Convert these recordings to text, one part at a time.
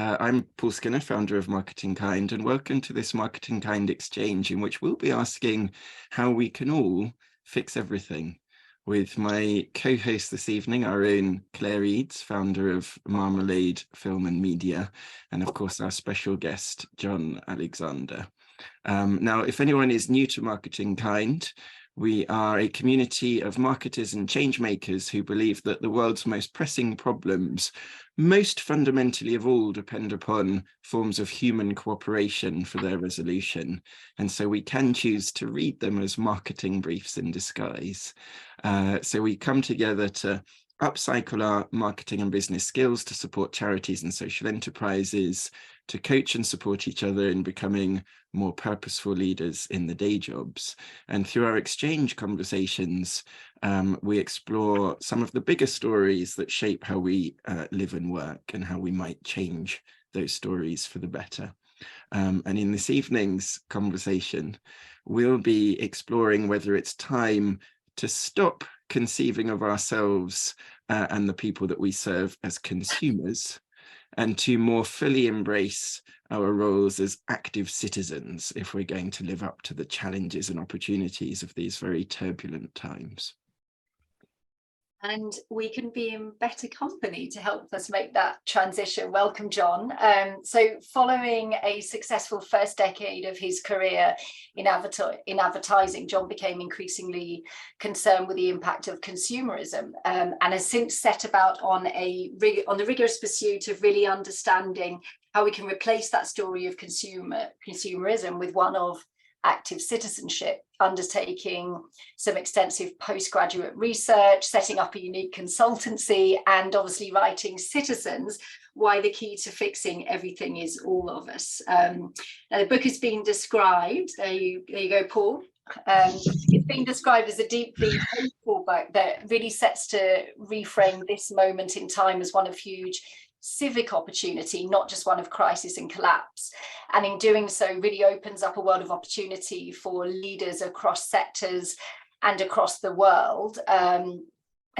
I'm Paul Skinner, founder of MarketingKind, and welcome to this MarketingKind exchange in which we'll be asking how we can all fix everything, with my co-host this evening, our own Claire Eades, founder of Marmalade Film and Media, and of course our special guest, Jon Alexander. Now, if anyone is new to MarketingKind, we are a community of marketers and change makers who believe that the world's most pressing problems, most fundamentally of all, depend upon forms of human cooperation for their resolution. And so we can choose to read them as marketing briefs in disguise. So we come together to upcycle our marketing and business skills to support charities and social enterprises, to coach and support each other in becoming more purposeful leaders in the day jobs. And through our exchange conversations, we explore some of the bigger stories that shape how we live and work and how we might change those stories for the better. And in this evening's conversation, we'll be exploring whether it's time to stop conceiving of ourselves and the people that we serve as consumers, and to more fully embrace our roles as active citizens if we're going to live up to the challenges and opportunities of these very turbulent times. And we can be in better company to help us make that transition. Welcome, Jon. So following a successful first decade of his career in advertising, Jon became increasingly concerned with the impact of consumerism and has since set about on the rigorous pursuit of really understanding how we can replace that story of consumerism with one of active citizenship, undertaking some extensive postgraduate research, setting up a unique consultancy, and obviously writing Citizens, Why the Key to Fixing Everything is All of Us. Now the book has been described, there you go, Paul. It's been described as a deeply hopeful book that really sets to reframe this moment in time as one of huge civic opportunity, not just one of crisis and collapse, and in doing so really opens up a world of opportunity for leaders across sectors and across the world. And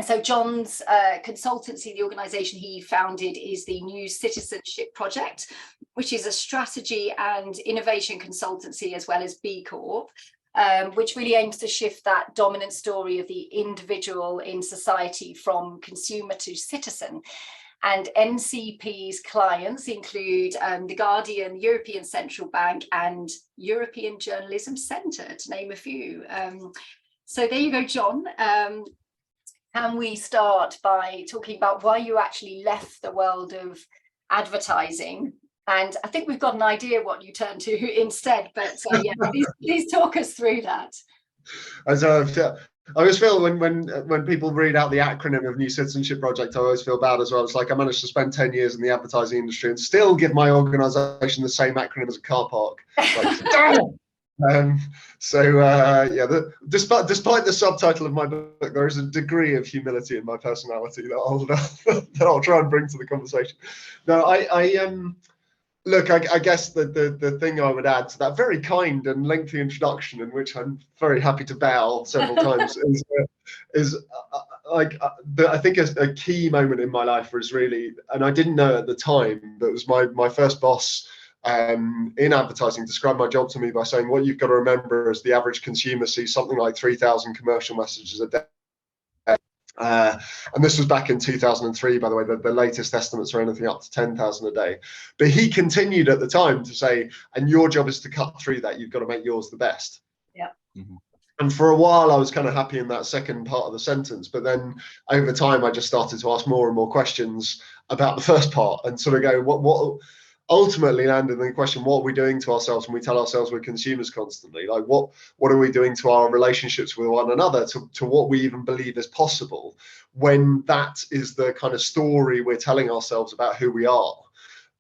so Jon's consultancy, the organization he founded, is the New Citizenship Project, which is a strategy and innovation consultancy as well as B Corp, which really aims to shift that dominant story of the individual in society from consumer to citizen. And NCP's clients include The Guardian, European Central Bank, and European Journalism Centre, to name a few. So there you go, Jon. Can we start by talking about why you actually left the world of advertising? And I think we've got an idea what you turned to instead, but yeah, please talk us through that. I always feel when people read out the acronym of New Citizenship Project, I always feel bad as well. It's like I managed to spend 10 years in the advertising industry and still give my organisation the same acronym as a car park. Despite the subtitle of my book, there is a degree of humility in my personality that I'll try and bring to the conversation. No, Look, I guess the thing I would add to that very kind and lengthy introduction, in which I'm very happy to bow several times, I think a key moment in my life was really, and I didn't know at the time, but it was my first boss in advertising described my job to me by saying, what you've got to remember is the average consumer sees something like 3,000 commercial messages a day. And this was back in 2003, by the way. The latest estimates are anything up to 10,000 a day. But he continued at the time to say, and your job is to cut through that. You've got to make yours the best. Yeah. Mm-hmm. And for a while, I was kind of happy in that second part of the sentence. But then over time, I just started to ask more and more questions about the first part and sort of go, what ultimately landed in the question, what are we doing to ourselves when we tell ourselves we're consumers constantly? Like, what are we doing to our relationships with one another, to what we even believe is possible, when that is the kind of story we're telling ourselves about who we are?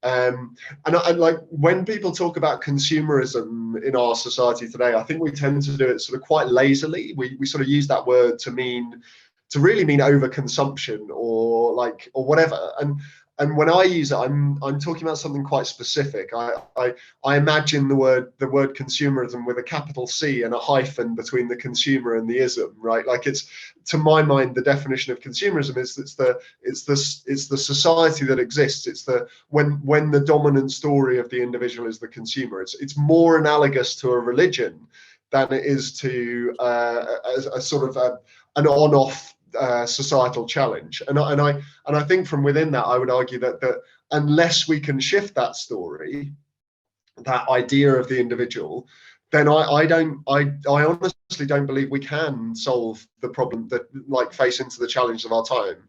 And like, when people talk about consumerism in our society today, I think we tend to do it sort of quite lazily. We sort of use that word to really mean overconsumption or whatever. and when I use it, I'm talking about something quite specific. I imagine the word consumerism with a capital C and a hyphen between the consumer and the ism, right? Like, it's, to my mind, the definition of consumerism is it's the society that exists. It's the when the dominant story of the individual is the consumer. It's more analogous to a religion than it is to a sort of an on-off societal challenge. And I think from within that, I would argue that unless we can shift that story, that idea of the individual, then I honestly don't believe we can solve the problem that, like, face into the challenge of our time.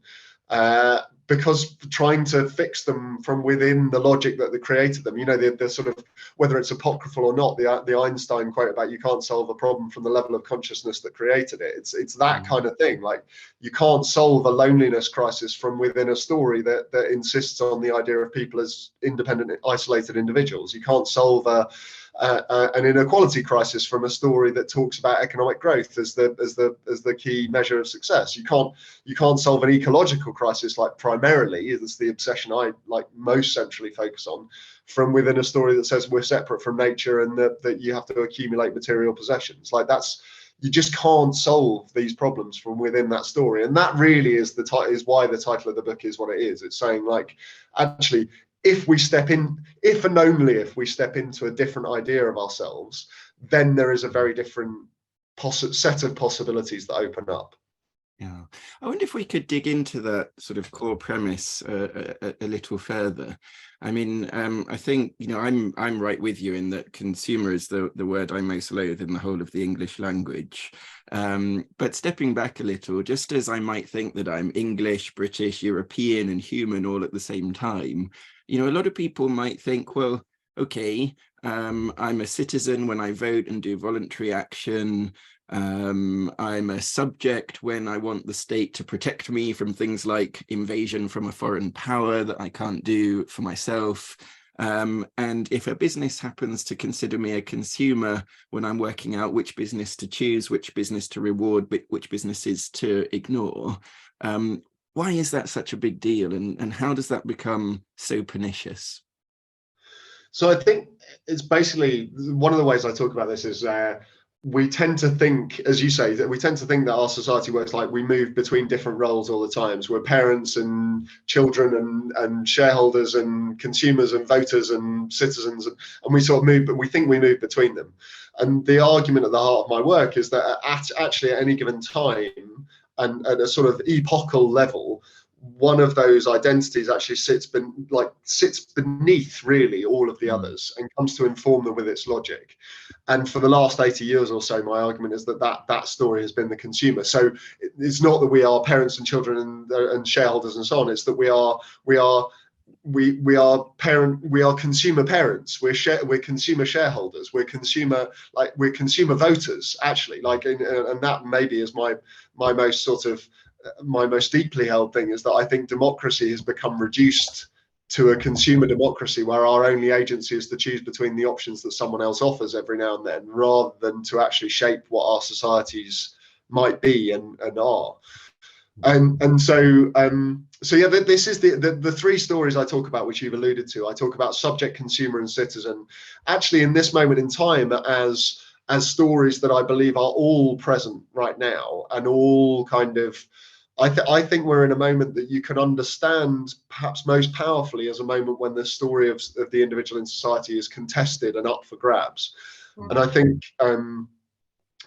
Because trying to fix them from within the logic that they created them, the sort of, whether it's apocryphal or not, the Einstein quote about you can't solve a problem from the level of consciousness that created it. It's that kind of thing. Like, you can't solve a loneliness crisis from within a story that insists on the idea of people as independent, isolated individuals. You can't solve an inequality crisis from a story that talks about economic growth as the key measure of success. You can't solve an ecological crisis, like, primarily, is the obsession I like most centrally focus on, from within a story that says we're separate from nature and that you have to accumulate material possessions. Like, you just can't solve these problems from within that story. And that really is why the title of the book is what it is. It's saying, like, actually, if and only if we step into a different idea of ourselves, then there is a very different set of possibilities that open up. Yeah, I wonder if we could dig into that sort of core premise a little further. I mean, I think, I'm right with you in that consumer is the word I most loathe in the whole of the English language. But stepping back a little, just as I might think that I'm English, British, European, and human all at the same time, a lot of people might think, well, okay, I'm a citizen when I vote and do voluntary action. I'm a subject when I want the state to protect me from things like invasion from a foreign power that I can't do for myself. And if a business happens to consider me a consumer when I'm working out which business to choose, which business to reward, which businesses to ignore, why is that such a big deal? And how does that become so pernicious? So I think it's basically, one of the ways I talk about this is we tend to think, as you say, that we tend to think that our society works like we move between different roles all the time. So we're parents and children and shareholders and consumers and voters and citizens, and we sort of move, but we think we move between them. And the argument at the heart of my work is that at any given time and at a sort of epochal level, one of those identities actually sits beneath really all of the others and comes to inform them with its logic. And for the last 80 years or so, my argument is that story has been the consumer. So it's not that we are parents and children and shareholders and so on. It's that we are consumer parents. We're consumer shareholders. We're consumer voters, actually. And that maybe is my most deeply held thing, is that I think democracy has become reduced to a consumer democracy where our only agency is to choose between the options that someone else offers every now and then, rather than to actually shape what our societies might be and are. So yeah, this is the three stories I talk about, which you've alluded to. I talk about subject, consumer, and citizen, actually in this moment in time, as stories that I believe are all present right now, and all kind of, I think we're in a moment that you can understand perhaps most powerfully as a moment when the story of the individual in society is contested and up for grabs. And I think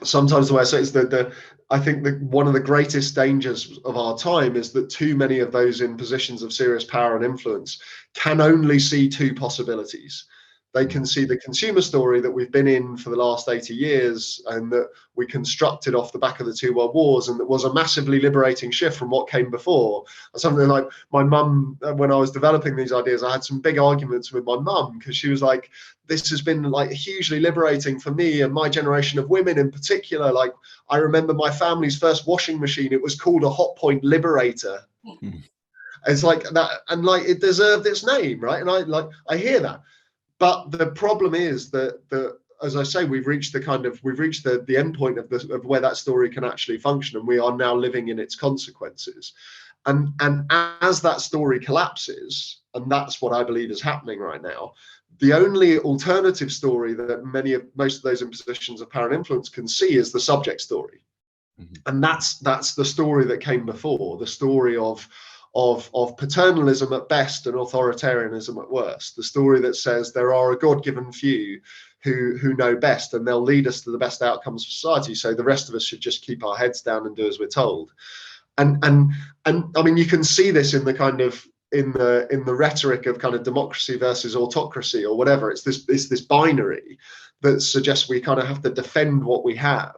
sometimes the way I say it is that I think that one of the greatest dangers of our time is that too many of those in positions of serious power and influence can only see two possibilities. They can see the consumer story that we've been in for the last 80 years and that we constructed off the back of the two world wars, and that was a massively liberating shift from what came before. Something like my mum, when I was developing these ideas, I had some big arguments with my mum because she was like, this has been like hugely liberating for me and my generation of women in particular. Like, I remember my family's first washing machine, it was called a Hot Point Liberator. It's like that, and like it deserved its name, right? And I hear that. But the problem is that as I say, we've reached the end point of where that story can actually function, and we are now living in its consequences. And as that story collapses, and that's what I believe is happening right now, the only alternative story that most of those in positions of power and influence can see is the subject story. And that's the story that came before, the story of paternalism at best and authoritarianism at worst, the story that says there are a God-given few who know best, and they'll lead us to the best outcomes for society, so the rest of us should just keep our heads down and do as we're told. And I mean, you can see this in the kind of in the rhetoric of kind of democracy versus autocracy or whatever. It's this binary that suggests we kind of have to defend what we have.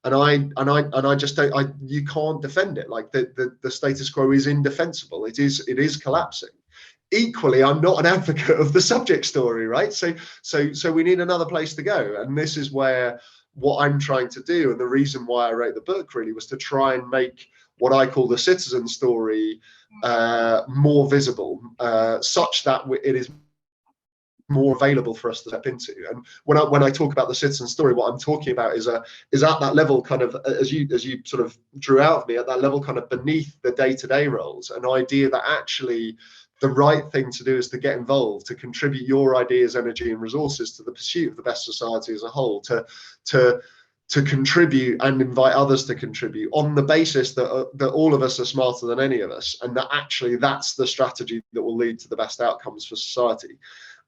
And I just don't. You can't defend it. Like the status quo is indefensible. It is collapsing. Equally, I'm not an advocate of the subject story, right? So we need another place to go. And this is where what I'm trying to do, and the reason why I wrote the book really was to try and make what I call the citizen story more visible, such that it is more available for us to step into. And when I talk about the citizen story, what I'm talking about is at that level, kind of as you sort of drew out of me, at that level kind of beneath the day-to-day roles, an idea that actually the right thing to do is to get involved, to contribute your ideas, energy and resources to the pursuit of the best society as a whole, to contribute and invite others to contribute on the basis that all of us are smarter than any of us, and that actually that's the strategy that will lead to the best outcomes for society.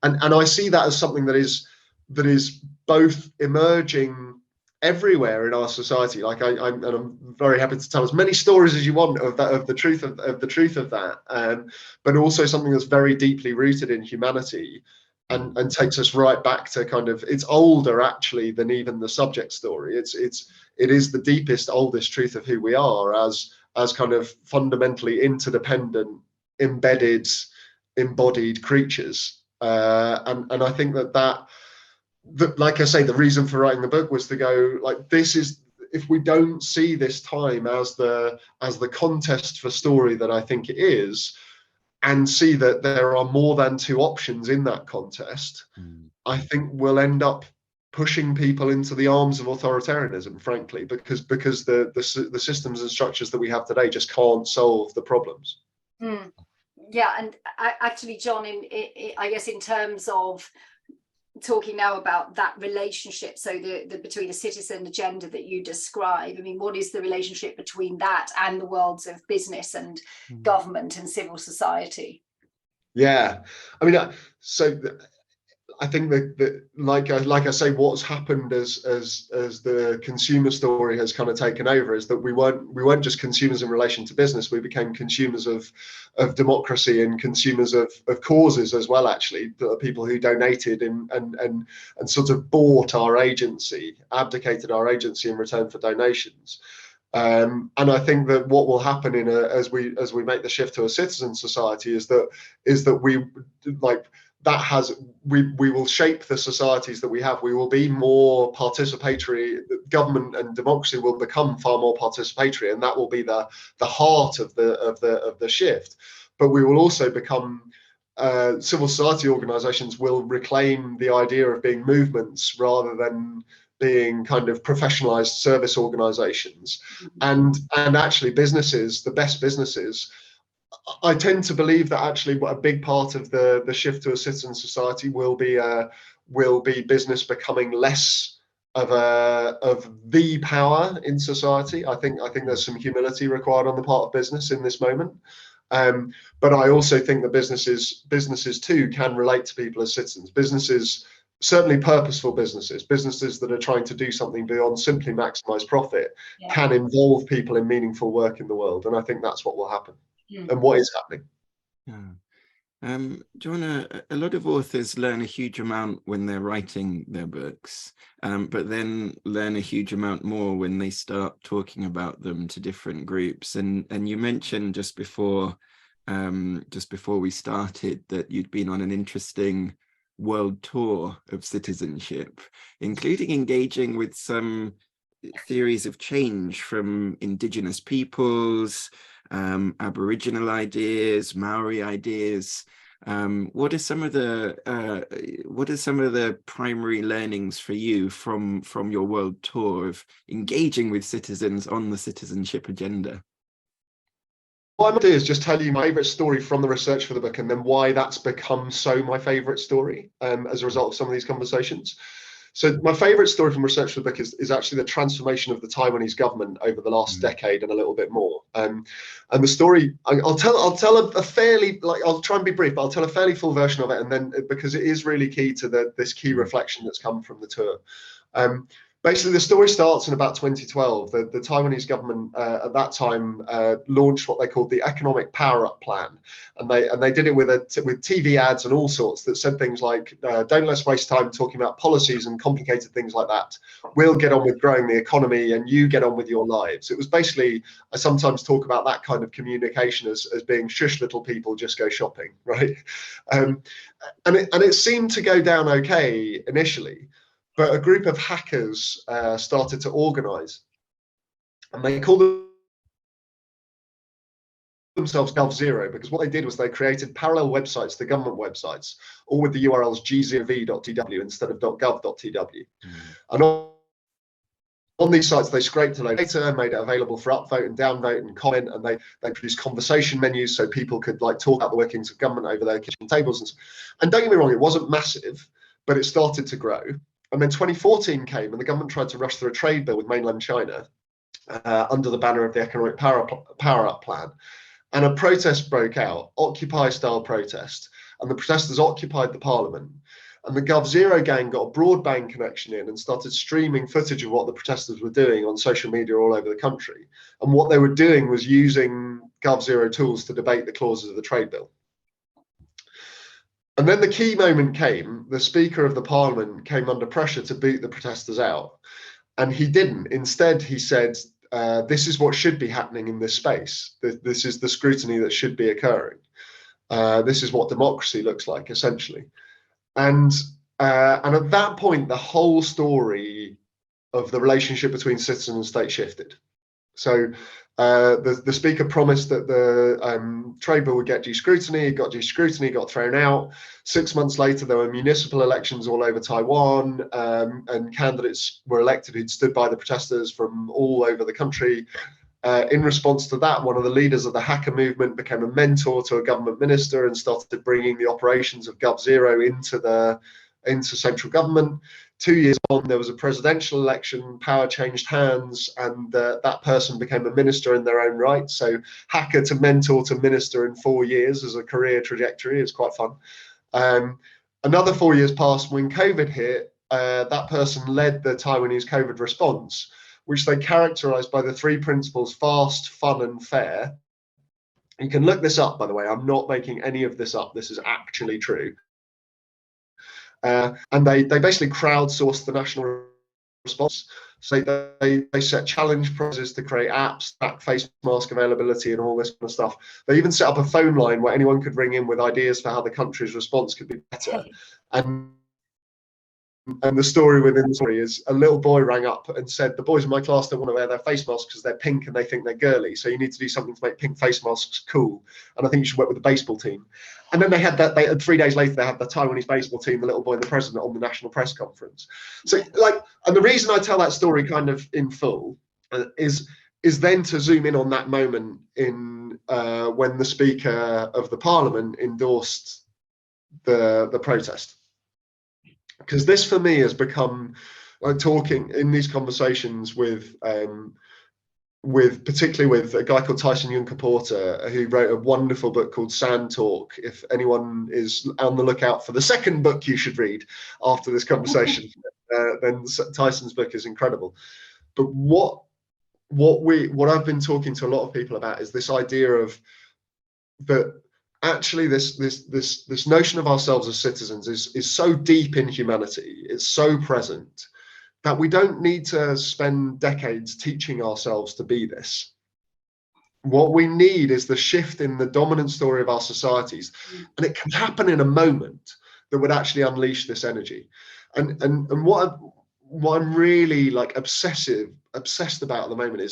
And I see that as something that is both emerging everywhere in our society. Like I'm very happy to tell as many stories as you want of the truth of that, but also something that's very deeply rooted in humanity, and takes us right back to kind of, it's older actually than even the subject story. It is the deepest, oldest truth of who we are as kind of fundamentally interdependent, embedded, embodied creatures. And I think that like I say, the reason for writing the book was to go, like, this is, if we don't see this time as the contest for story that I think it is, and see that there are more than two options in that contest, I think we'll end up pushing people into the arms of authoritarianism, frankly, because the systems and structures that we have today just can't solve the problems. Yeah, and actually, Jon, I guess in terms of talking now about that relationship, so the between the citizen agenda that you describe, I mean, what is the relationship between that and the worlds of business and government and civil society? Yeah, I mean, so I think that like I say, what's happened as the consumer story has kind of taken over is that we weren't just consumers in relation to business. We became consumers of democracy and consumers of causes as well. Actually, people who donated and sort of bought our agency, abdicated our agency in return for donations. And I think that what will happen as we make the shift to a citizen society is that we like. We will shape the societies that we have. We will be more participatory. Government and democracy will become far more participatory, and that will be the heart of the shift. But we will also become civil society organizations will reclaim the idea of being movements rather than being kind of professionalized service organizations. And actually businesses, the best businesses, I tend to believe that actually a big part of the shift to a citizen society will be business becoming less of the power in society. I think there's some humility required on the part of business in this moment. But I also think that businesses too can relate to people as citizens. Businesses, certainly purposeful businesses that are trying to do something beyond simply maximize profit, can involve people in meaningful work in the world. And I think that's what will happen. And what is happening. Jon, a lot of authors learn a huge amount when they're writing their books, but then learn a huge amount more when they start talking about them to different groups. And you mentioned just before we started that you'd been on an interesting world tour of citizenship, including engaging with some theories of change from indigenous peoples, Aboriginal ideas, Maori ideas. What are some of the primary learnings for you from your world tour of engaging with citizens on the citizenship agenda? I'm going to do is just tell you my favourite story from the research for the book, and then why that's become so my favourite story as a result of some of these conversations. So my favourite story from research for the book is actually the transformation of the Taiwanese government over the last decade and a little bit more. And the story, I'll tell a fairly, like, I'll try and be brief, but I'll tell a fairly full version of it, and then because it is really key to this key reflection that's come from the tour. Basically, the story starts in about 2012. The Taiwanese government at that time launched what they called the Economic Power-Up Plan, and they did it with TV ads and all sorts that said things like, "Don't let's waste time talking about policies and complicated things like that. We'll get on with growing the economy, and you get on with your lives." It was basically, I sometimes talk about that kind of communication as being "shush, little people, just go shopping," right? And it seemed to go down okay initially. But a group of hackers started to organize, and they called themselves GovZero, because what they did was they created parallel websites to government websites, all with the URLs g0v.tw instead of .gov.tw. And on these sites, they scraped a load of data, made it available for upvote and downvote and comment, and they produced conversation menus so people could like talk about the workings of government over their kitchen tables. And don't get me wrong, it wasn't massive, but it started to grow. And then 2014 came, and the government tried to rush through a trade bill with mainland China under the banner of the Economic Power-Up Plan. And a protest broke out, Occupy-style protest, and the protesters occupied the parliament. And the GovZero gang got a broadband connection in and started streaming footage of what the protesters were doing on social media all over the country. And what they were doing was using GovZero tools to debate the clauses of the trade bill. And then the key moment came. The Speaker of the Parliament came under pressure to boot the protesters out. And he didn't. Instead, he said, this is what should be happening in this space. This is the scrutiny that should be occurring. This is what democracy looks like, essentially. And at that point, the whole story of the relationship between citizen and state shifted. So the Speaker promised that the trade bill would get due scrutiny. It got due scrutiny, got thrown out. 6 months later, there were municipal elections all over Taiwan, and candidates were elected who'd stood by the protesters from all over the country. In response to that, one of the leaders of the hacker movement became a mentor to a government minister and started bringing the operations of GovZero into central government. 2 years on, there was a presidential election, power changed hands, and that person became a minister in their own right. So hacker to mentor to minister in 4 years as a career trajectory is quite fun. Another 4 years passed. When COVID hit, that person led the Taiwanese COVID response, which they characterized by the 3 principles: fast, fun, and fair. You can look this up, by the way. I'm not making any of this up. This is actually true. And they basically crowdsourced the national response. So they set challenge prizes to create apps, track face mask availability, and all this kind of stuff. They even set up a phone line where anyone could ring in with ideas for how the country's response could be better. And the story within the story is a little boy rang up and said, the boys in my class don't want to wear their face masks because they're pink and they think they're girly. So you need to do something to make pink face masks cool. And I think you should work with the baseball team. And then they had 3 days later, they had the Taiwanese baseball team, the little boy and the president, on the national press conference. So and the reason I tell that story kind of in full is then to zoom in on that moment in when the Speaker of the Parliament endorsed the protest. Because this for me has become like talking in these conversations with particularly with a guy called Tyson Yunkaporta, who wrote a wonderful book called Sand Talk. If anyone is on the lookout for the second book you should read after this conversation, then Tyson's book is incredible. But what I've been talking to a lot of people about is this idea of that actually this notion of ourselves as citizens is so deep in humanity, it's so present, that we don't need to spend decades teaching ourselves to be this. What we need is the shift in the dominant story of our societies, and it can happen in a moment that would actually unleash this energy. And what I'm really like obsessed about at the moment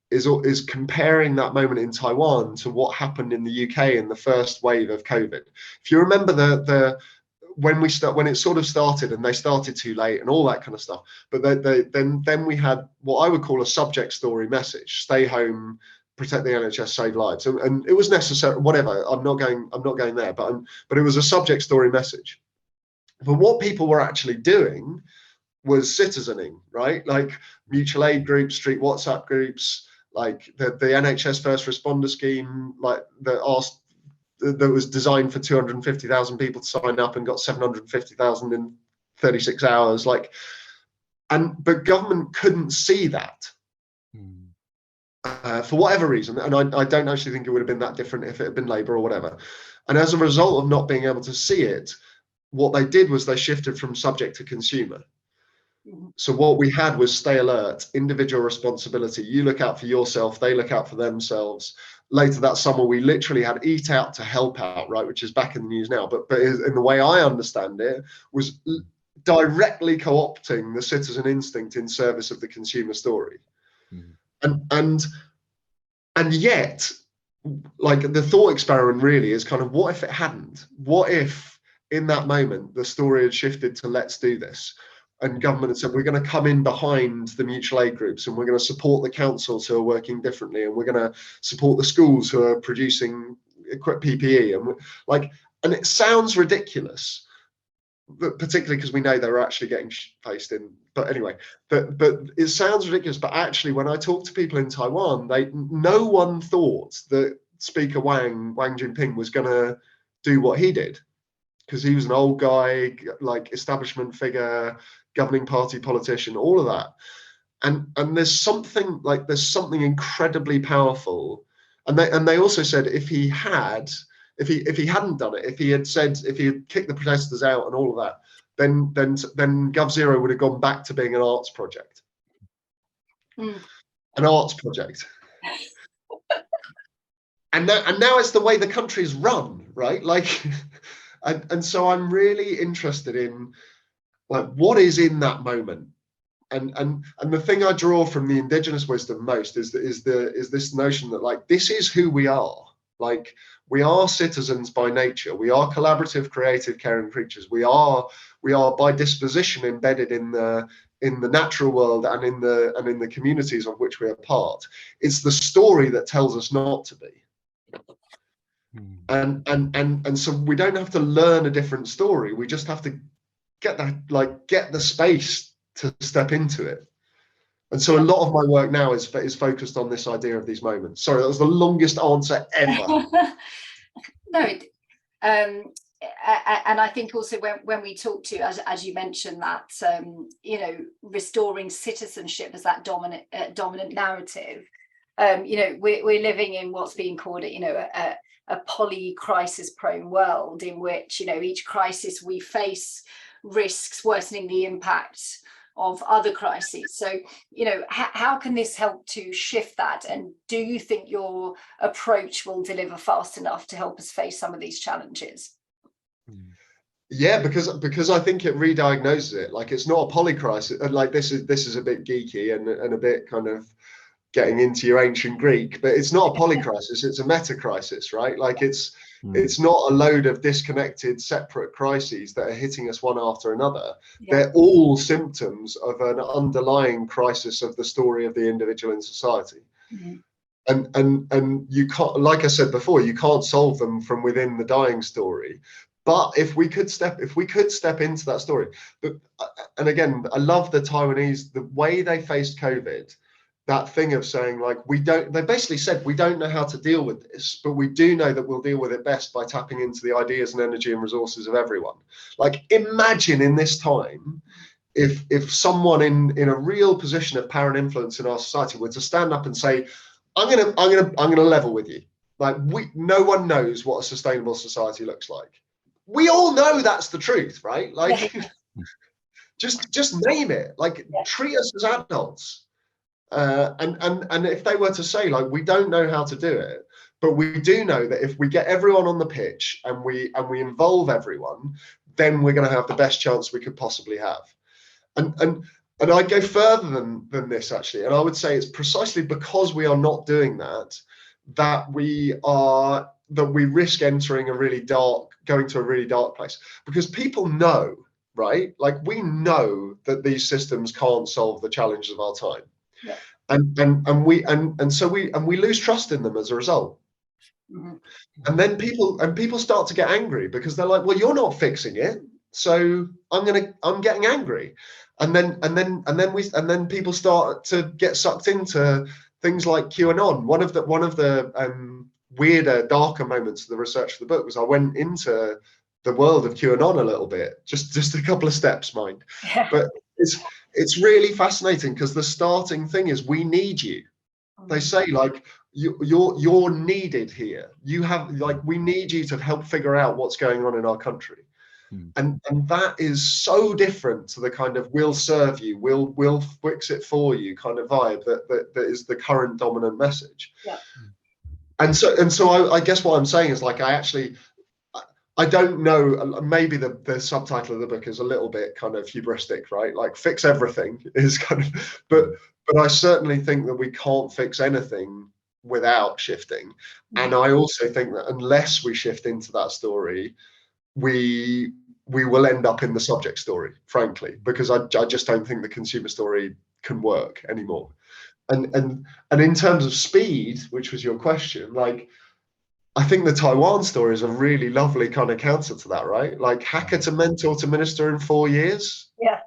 is comparing that moment in Taiwan to what happened in the UK in the first wave of COVID. If you remember when it sort of started, and they started too late and all that kind of stuff, but then we had what I would call a subject story message: stay home, protect the NHS, save lives, and it was necessary. Whatever, I'm not going there, but it was a subject story message. But what people were actually doing was citizening, right? Like mutual aid groups, street WhatsApp groups, like the NHS first responder scheme, like that was designed for 250,000 people to sign up and got 750,000 in 36 hours. Like, but government couldn't see that. For whatever reason, and I don't actually think it would have been that different if it had been Labour or whatever. And as a result of not being able to see it, what they did was they shifted from subject to consumer. So what we had was stay alert, individual responsibility. You look out for yourself, they look out for themselves. Later that summer, we literally had Eat Out to Help Out, right, which is back in the news now. But in the way I understand it, was directly co-opting the citizen instinct in service of the consumer story. And yet, like, the thought experiment really is kind of, what if it hadn't? What if in that moment the story had shifted to let's do this? And government had said, we're going to come in behind the mutual aid groups, and we're going to support the councils who are working differently, and we're going to support the schools who are producing equipped PPE. And it sounds ridiculous, but particularly because we know they're actually getting faced in. But anyway, but it sounds ridiculous. But actually, when I talk to people in Taiwan, no one thought that Speaker Wang Jinping was going to do what he did, because he was an old guy, like establishment figure, governing party politician, all of that. And there's something incredibly powerful. And they also said if he hadn't done it, if he had kicked the protesters out and all of that, then GovZero would have gone back to being an arts project. An arts project. and now it's the way the country's run, right? Like, and so I'm really interested in, like, what is in that moment. And the thing I draw from the indigenous wisdom most is this notion that, like, this is who we are. Like, we are citizens by nature. We are collaborative, creative, caring creatures. We are by disposition embedded in the natural world and in the communities of which we are part. It's the story that tells us not to be. And so we don't have to learn a different story. We just have to get the space to step into it. And so a lot of my work now is focused on this idea of these moments. Sorry, that was the longest answer ever. No, and I think also when we talk to, as you mentioned, that restoring citizenship as that dominant narrative, we're living in what's being called a poly-crisis prone world, in which each crisis we face risks worsening the impact of other crises. So how can this help to shift that, and do you think your approach will deliver fast enough to help us face some of these challenges? Yeah, because I think it re-diagnoses it. Like, it's not a polycrisis. Like, this is a bit geeky and a bit kind of getting into your ancient Greek, but it's not a polycrisis, it's a meta-crisis, right? Like, it's not a load of disconnected, separate crises that are hitting us one after another. Yeah. They're all symptoms of an underlying crisis of the story of the individual in society. And you can't, like I said before, you can't solve them from within the dying story. But if we could step into that story, and again, I love the Taiwanese, the way they faced COVID. That thing of saying, like, they basically said, we don't know how to deal with this, but we do know that we'll deal with it best by tapping into the ideas and energy and resources of everyone. Like, imagine in this time, if someone in a real position of power and influence in our society were to stand up and say, I'm gonna level with you. Like, no one knows what a sustainable society looks like. We all know that's the truth, right? Like, just name it. Like, treat us as adults. And if they were to say, like, we don't know how to do it, but we do know that if we get everyone on the pitch and we involve everyone, then we're going to have the best chance we could possibly have. And I'd go further than this, actually, and I would say it's precisely because we are not doing that we risk going to a really dark place, because people know, right? Like, we know that these systems can't solve the challenges of our time. Yeah. and we lose trust in them as a result. Mm-hmm. And then people start to get angry because they're like, well, you're not fixing it, so I'm getting angry. And then people start to get sucked into things like QAnon. One of the weirder, darker moments of the research for the book was I went into the world of QAnon a little bit, just a couple of steps, mind. Yeah. But it's really fascinating because the starting thing is we need you. They say like you're needed here. We need you to help figure out what's going on in our country. And that is so different to the kind of we'll serve you, we'll fix it for you kind of vibe that is the current dominant message. Yeah. And so I guess what I'm saying is like I don't know, maybe the subtitle of the book is a little bit kind of hubristic, right? Like fix everything is kind of, but I certainly think that we can't fix anything without shifting. And I also think that unless we shift into that story, we will end up in the subject story, frankly, because I just don't think the consumer story can work anymore. And in terms of speed, which was your question, like I think the Taiwan story is a really lovely kind of counter to that, right? Like hacker to mentor to minister in 4 years. Yeah.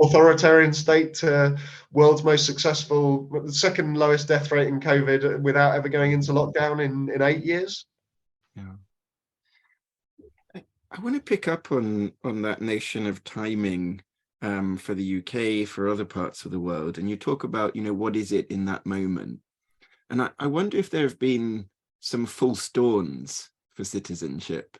Authoritarian state to world's most successful, second lowest death rate in COVID without ever going into lockdown in 8 years. Yeah. I want to pick up on that notion of timing for the UK, for other parts of the world. And you talk about, what is it in that moment? And I wonder if there have been some false dawns for citizenship.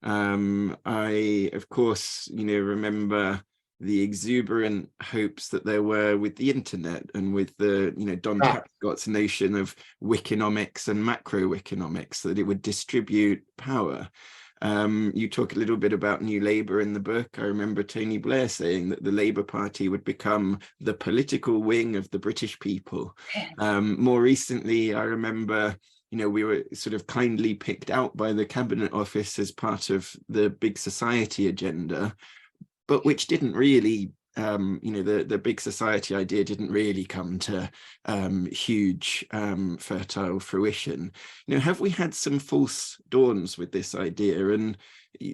I, of course, remember the exuberant hopes that there were with the internet and with the, Don Tapscott's notion of Wikinomics and macroeconomics, that it would distribute power. You talk a little bit about New Labour in the book. I remember Tony Blair saying that the Labour Party would become the political wing of the British people. More recently, I remember, we were sort of kindly picked out by the Cabinet Office as part of the big society agenda, but which didn't really, the big society idea didn't really come to huge fertile fruition. Have we had some false dawns with this idea, and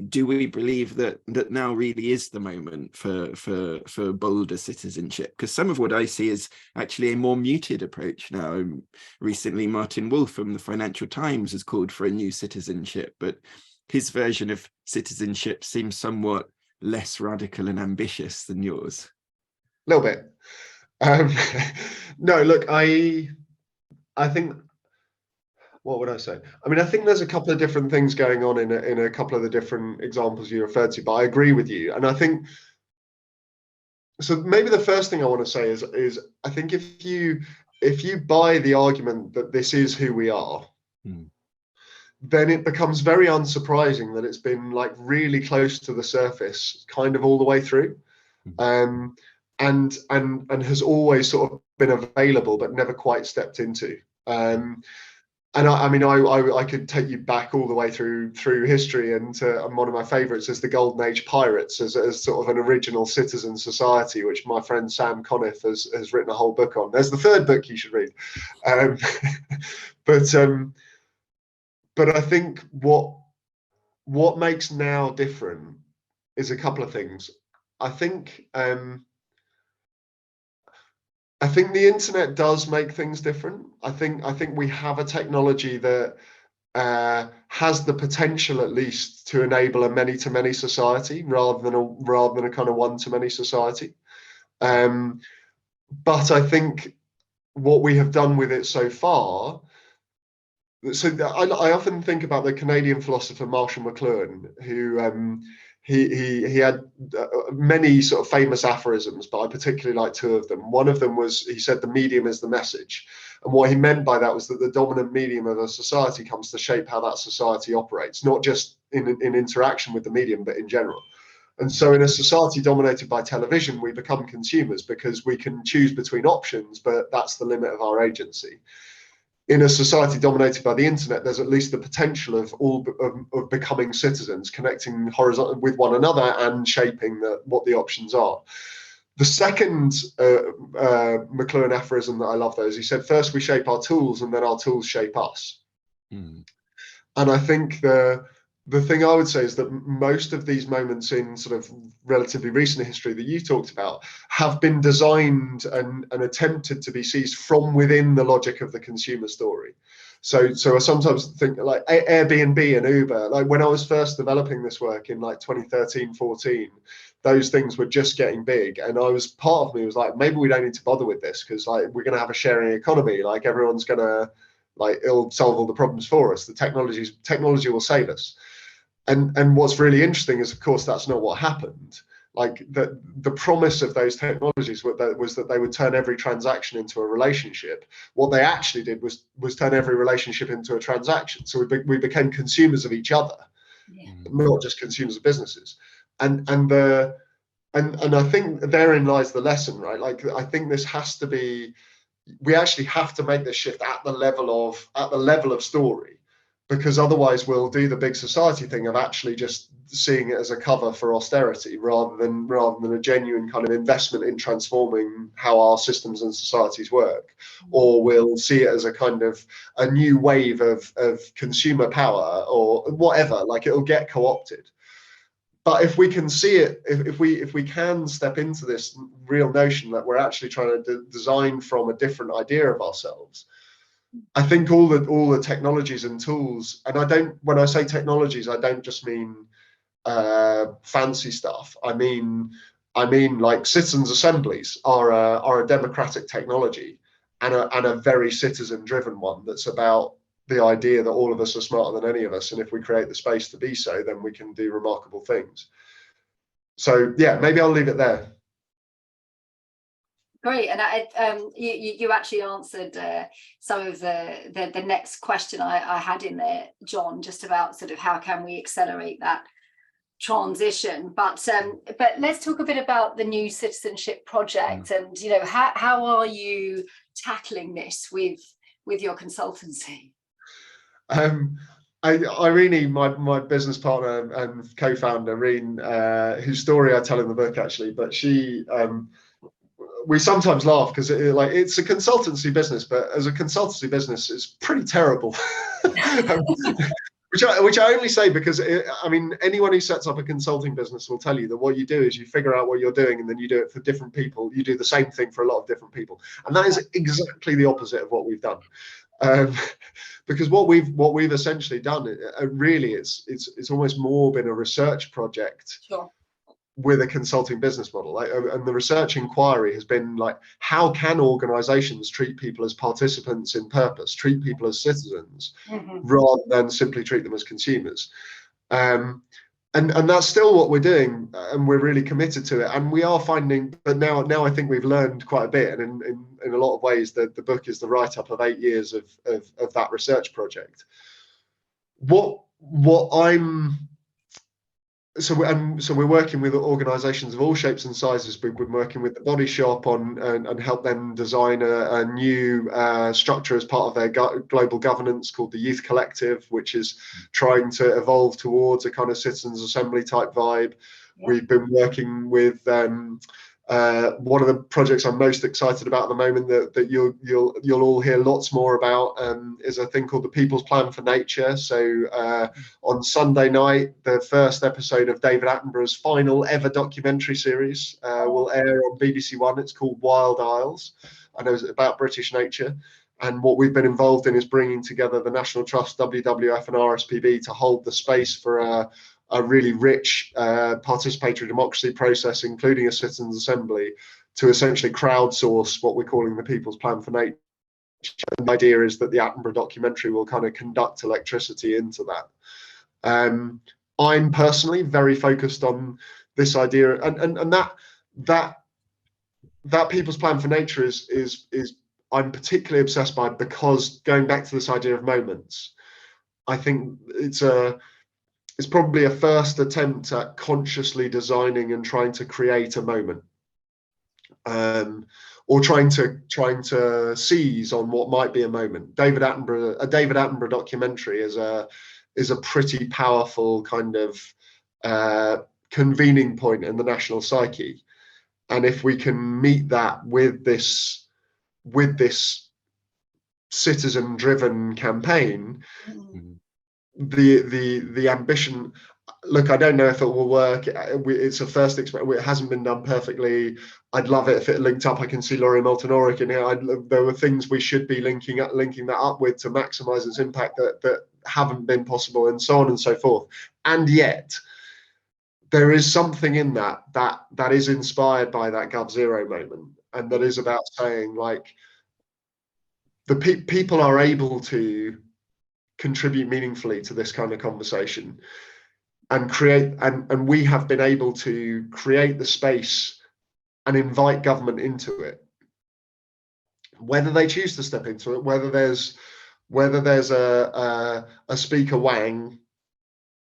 do we believe that now really is the moment for bolder citizenship? Because some of what I see is actually a more muted approach now. Recently, Martin Wolf from the Financial Times has called for a new citizenship, but his version of citizenship seems somewhat less radical and ambitious than yours. A little bit. No, look, I think, what would I say? I mean, I think there's a couple of different things going on in a couple of the different examples you referred to, but I agree with you. And I think, so maybe the first thing I want to say is I think if you buy the argument that this is who we are, then it becomes very unsurprising that it's been like really close to the surface kind of all the way through, and has always sort of been available but never quite stepped into. And I could take you back all the way through history, and one of my favorites is the Golden Age pirates as sort of an original citizen society, which my friend Sam Conniff has written a whole book on. There's the third book you should read. But I think what makes now different is a couple of things. I think the internet does make things different. I think we have a technology that has the potential, at least, to enable a many-to-many society rather than a kind of one-to-many society. But I think what we have done with it so far. So I often think about the Canadian philosopher Marshall McLuhan, who he had many sort of famous aphorisms, but I particularly like two of them. One of them was, he said, the medium is the message. And what he meant by that was that the dominant medium of a society comes to shape how that society operates, not just in interaction with the medium, but in general. And so in a society dominated by television, we become consumers because we can choose between options, but that's the limit of our agency. In a society dominated by the internet, there's at least the potential of becoming citizens, connecting horizontally with one another and shaping what the options are. The second McLuhan aphorism that I love, though, is he said, first we shape our tools and then our tools shape us. And I think the thing I would say is that most of these moments in sort of relatively recent history that you talked about have been designed and attempted to be seized from within the logic of the consumer story. So I sometimes think like Airbnb and Uber, like when I was first developing this work in like 2013, 14, those things were just getting big. And part of me was like, maybe we don't need to bother with this because like we're going to have a sharing economy. Like everyone's going to, like, it'll solve all the problems for us. The technology will save us. And what's really interesting is, of course, that's not what happened. Like the promise of those technologies was that they would turn every transaction into a relationship. What they actually did was turn every relationship into a transaction. So we became consumers of each other, not just consumers of businesses. And I think therein lies the lesson, right? Like I think this has to be. We actually have to make this shift at the level of story, because otherwise we'll do the big society thing of actually just seeing it as a cover for austerity rather than a genuine kind of investment in transforming how our systems and societies work. Or we'll see it as a kind of a new wave of consumer power or whatever, like it'll get co-opted. But if we can see it, if we can step into this real notion that we're actually trying to design from a different idea of ourselves, I think all the technologies and tools, and when I say technologies, I don't just mean fancy stuff. I mean like citizens' assemblies are a democratic technology and a very citizen-driven one that's about the idea that all of us are smarter than any of us, and if we create the space to be so, then we can do remarkable things. So yeah, maybe I'll leave it there. Great, and you actually answered some of the next question I had in there, John, just about sort of how can we accelerate that transition. But let's talk a bit about the new citizenship project, and how are you tackling this with your consultancy? Irene, my business partner and co-founder, Irene, whose story I tell in the book actually, but she. We sometimes laugh because it's a consultancy business, but as a consultancy business, it's pretty terrible. Which I only say because anyone who sets up a consulting business will tell you that what you do is you figure out what you're doing and then you do it for different people. You do the same thing for a lot of different people, and that is exactly the opposite of what we've done. Because what we've essentially done, really, it's almost more been a research project. Sure. With a consulting business model, and the research inquiry has been like, how can organizations treat people as participants in purpose, treat people as citizens, rather than simply treat them as consumers? And that's still what we're doing, and we're really committed to it. And we are finding, but now I think we've learned quite a bit, and in a lot of ways, the book is the write-up of 8 years of that research project. So we're working with organizations of all shapes and sizes. We've been working with the Body Shop and help them design a new structure as part of their global governance called the Youth Collective, which is trying to evolve towards a kind of citizens' assembly type vibe. Yeah. We've been working with one of the projects I'm most excited about at the moment that you'll all hear lots more about is a thing called the People's Plan for Nature. So on Sunday night, the first episode of David Attenborough's final ever documentary series will air on BBC One. It's called Wild Isles. I know it's about British nature. And what we've been involved in is bringing together the National Trust, WWF and RSPB to hold the space for a really rich participatory democracy process, including a citizens' assembly, to essentially crowdsource what we're calling the People's Plan for Nature. And the idea is that the Attenborough documentary will kind of conduct electricity into that. I'm personally very focused on this idea, and that People's Plan for Nature is I'm particularly obsessed by, because going back to this idea of moments, I think it's probably a first attempt at consciously designing and trying to create a moment, or trying to seize on what might be a moment. A David Attenborough documentary is a pretty powerful kind of convening point in the national psyche. And if we can meet that with this citizen-driven campaign, the ambition. Look, I don't know if it will work. It's a first experiment. It hasn't been done perfectly. I'd love it if it linked up. I can see Laurie Moulton-Oric in here. There were things we should be linking that up with to maximise its impact that haven't been possible, and so on and so forth. And yet, there is something in that is inspired by that GovZero moment, and that is about saying, like, the people are able to contribute meaningfully to this kind of conversation, and create, and we have been able to create the space and invite government into it, whether they choose to step into it, whether there's a speaker Wang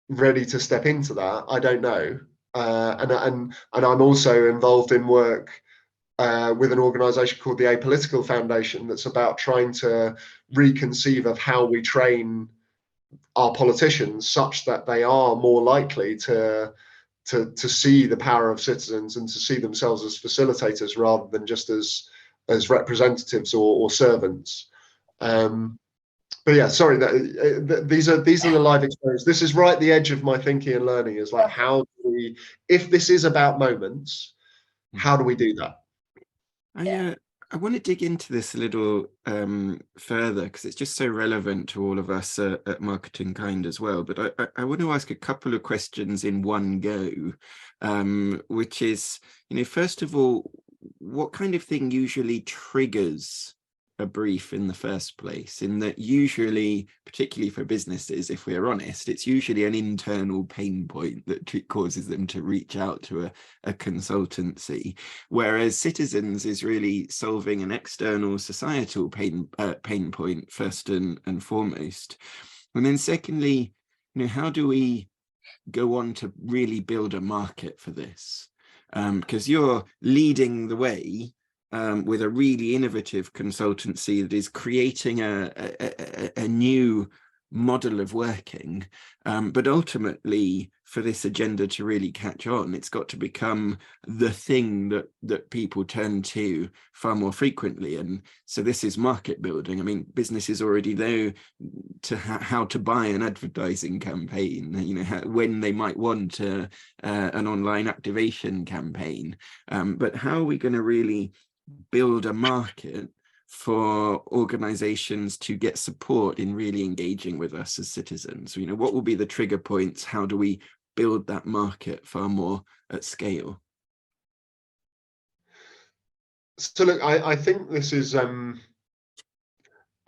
ready to step into that, I don't know. And I'm also involved in work with an organisation called the Apolitical Foundation that's about trying to reconceive of how we train our politicians such that they are more likely to see the power of citizens and to see themselves as facilitators rather than just as representatives or servants. But yeah, sorry, these are the live experiences. This is right at the edge of my thinking and learning, is like, how do we, if this is about moments, how do we do that? I want to dig into this a little further, because it's just so relevant to all of us at MarketingKind as well. But I want to ask a couple of questions in one go, which is, first of all, what kind of thing usually triggers a brief in the first place? In that, usually, particularly for businesses, if we're honest, it's usually an internal pain point that causes them to reach out to a consultancy, whereas citizens is really solving an external societal pain point first and foremost. And then secondly, how do we go on to really build a market for this? Because you're leading the way with a really innovative consultancy that is creating a new model of working. But ultimately, for this agenda to really catch on, it's got to become the thing that people turn to far more frequently. And so this is market building. I mean, businesses already know how to buy an advertising campaign, when they might want an online activation campaign. But how are we going to really build a market for organizations to get support in really engaging with us as citizens? What will be the trigger points? How do we build that market far more at scale? So look, I think this is I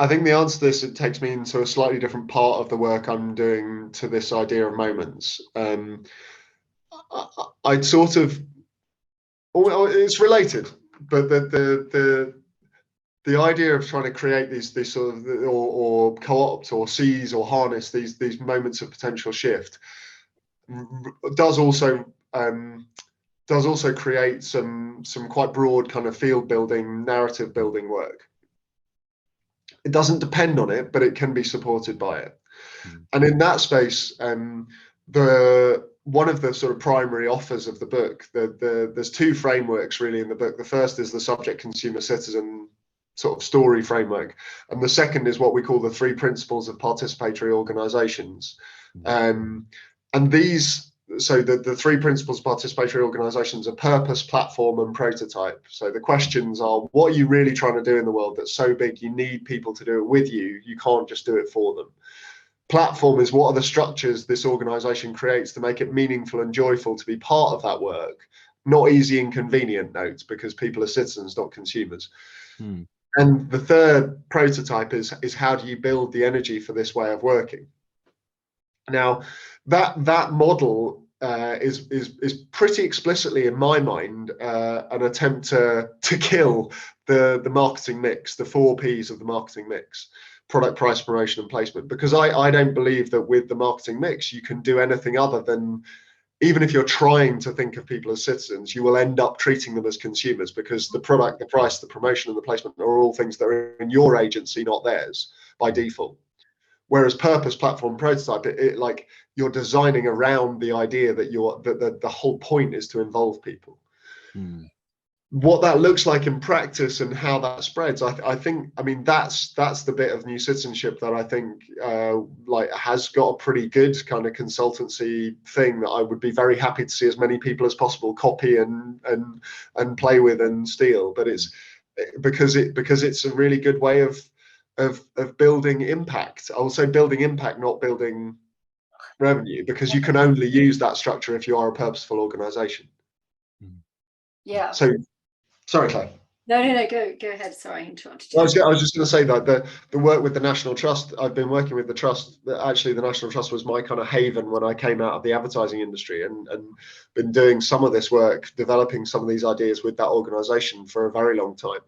think the answer to this, it takes me into a slightly different part of the work I'm doing to this idea of moments. I'd sort of, it's related, but the idea of trying to create these sort of, or co-opt or seize or harness these moments of potential shift does also create some quite broad kind of field building, narrative building work. It doesn't depend on it, but it can be supported by it. And in that space, one of the sort of primary offers of the book, there's two frameworks really in the book. The first is the subject, consumer, citizen sort of story framework, and the second is what we call the 3 principles of participatory organizations. And these, so the 3 principles of participatory organizations are purpose, platform, and prototype. So the questions are, what are you really trying to do in the world that's so big you need people to do it with you? You can't just do it for them. Platform is, what are the structures this organization creates to make it meaningful and joyful to be part of that work? Not easy and convenient, notes, because people are citizens, not consumers. And the third prototype is how do you build the energy for this way of working? Now, that model is pretty explicitly, in my mind, an attempt to kill the marketing mix, the 4 Ps of the marketing mix: product, price, promotion, and placement. Because I don't believe that with the marketing mix you can do anything other than, even if you're trying to think of people as citizens, you will end up treating them as consumers, because the product, the price, the promotion, and the placement are all things that are in your agency, not theirs, by default. Whereas purpose, platform, prototype, it like you're designing around the idea that the whole point is to involve people. what that looks like in practice and how that spreads, I think, I mean, that's the bit of new citizenship that I think like has got a pretty good kind of consultancy thing that I would be very happy to see as many people as possible copy and play with and steal. But it's because it's a really good way of building impact. I'll say building impact, not building revenue, because you can only use that structure if you are a purposeful organization. Yeah. So sorry, Claire. No, go ahead. Sorry, I interrupted you. I was just going to say that the work with the National Trust, I've been working with the Trust. Actually, the National Trust was my kind of haven when I came out of the advertising industry, and been doing some of this work, developing some of these ideas with that organisation for a very long time.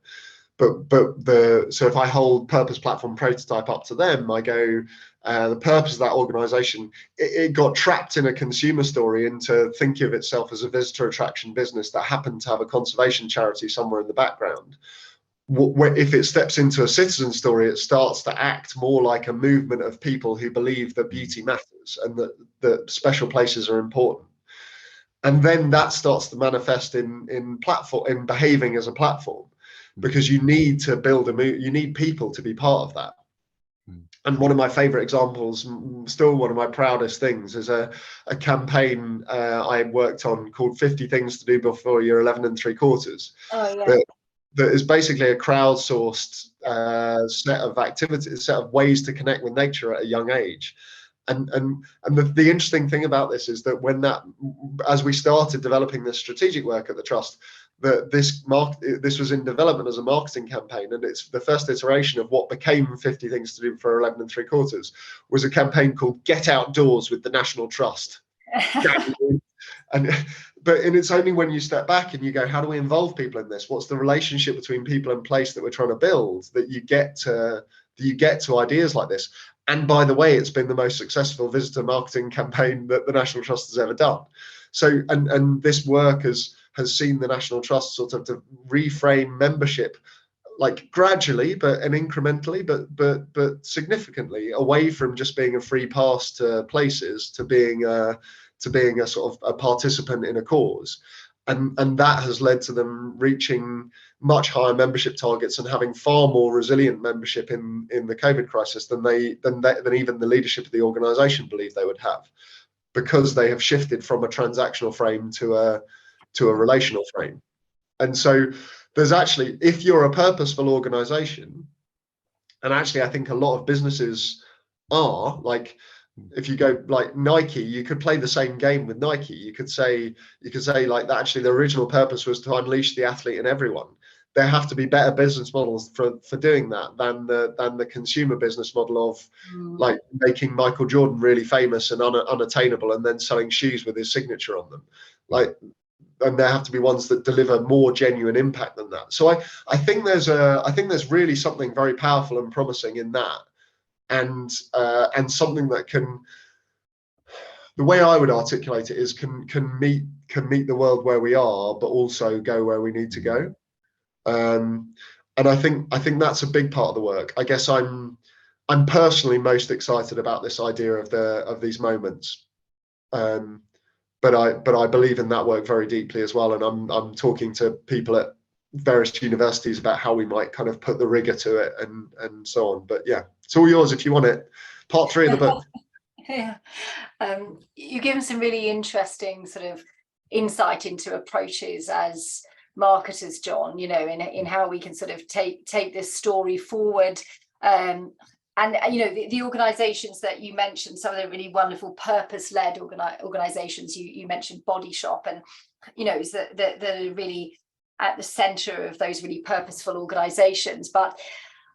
So if I hold Purpose Platform Prototype up to them, I go, the purpose of that organisation, it got trapped in a consumer story into thinking of itself as a visitor attraction business that happened to have a conservation charity somewhere in the background. If it steps into a citizen story, it starts to act more like a movement of people who believe that beauty matters and that special places are important. And then that starts to manifest in behaving as a platform, because you need to build you need people to be part of that. And one of my favorite examples, still one of my proudest things, is a campaign I worked on called 50 Things to Do Before You're 11 3/4. Oh, yeah. That is basically a crowdsourced set of activities, set of ways to connect with nature at a young age. And the interesting thing about this is that as we started developing this strategic work at the Trust, that this was in development as a marketing campaign, and it's the first iteration of what became 50 Things to Do for 11 3/4 was a campaign called Get Outdoors with the National Trust. But it's only when you step back and you go, how do we involve people in this? What's the relationship between people and place that we're trying to build, that you get to ideas like this. And by the way, it's been the most successful visitor marketing campaign that the National Trust has ever done. So, and this work has seen the National Trust sort of to reframe membership, like gradually and incrementally, but significantly, away from just being a free pass to places to being a sort of a participant in a cause. And that has led to them reaching much higher membership targets and having far more resilient membership in the COVID crisis than even the leadership of the organisation believed they would have, because they have shifted from a transactional frame to a relational frame. And so there's actually, if you're a purposeful organisation, and actually I think a lot of businesses are, like, if you go like Nike, you could play the same game with Nike. You could say like that actually the original purpose was to unleash the athlete in everyone. There have to be better business models for doing that than the consumer business model of like making Michael Jordan really famous and unattainable and then selling shoes with his signature on them. Like, and there have to be ones that deliver more genuine impact than that. So I think there's really something very powerful and promising in that. And something that can, the way I would articulate it is can meet the world where we are, but also go where we need to go. And I think that's a big part of the work. I guess I'm personally most excited about this idea of these moments. But I believe in that work very deeply as well. And I'm talking to people at various universities about how we might kind of put the rigor to it and so on. But yeah, it's all yours if you want it. Part 3 of the book. Yeah. You've given some really interesting sort of insight into approaches as marketers, Jon, you know, in how we can sort of take this story forward. And you know, the organizations that you mentioned, some of the really wonderful purpose-led organizations, you mentioned Body Shop, and you know, that are really at the center of those really purposeful organizations. But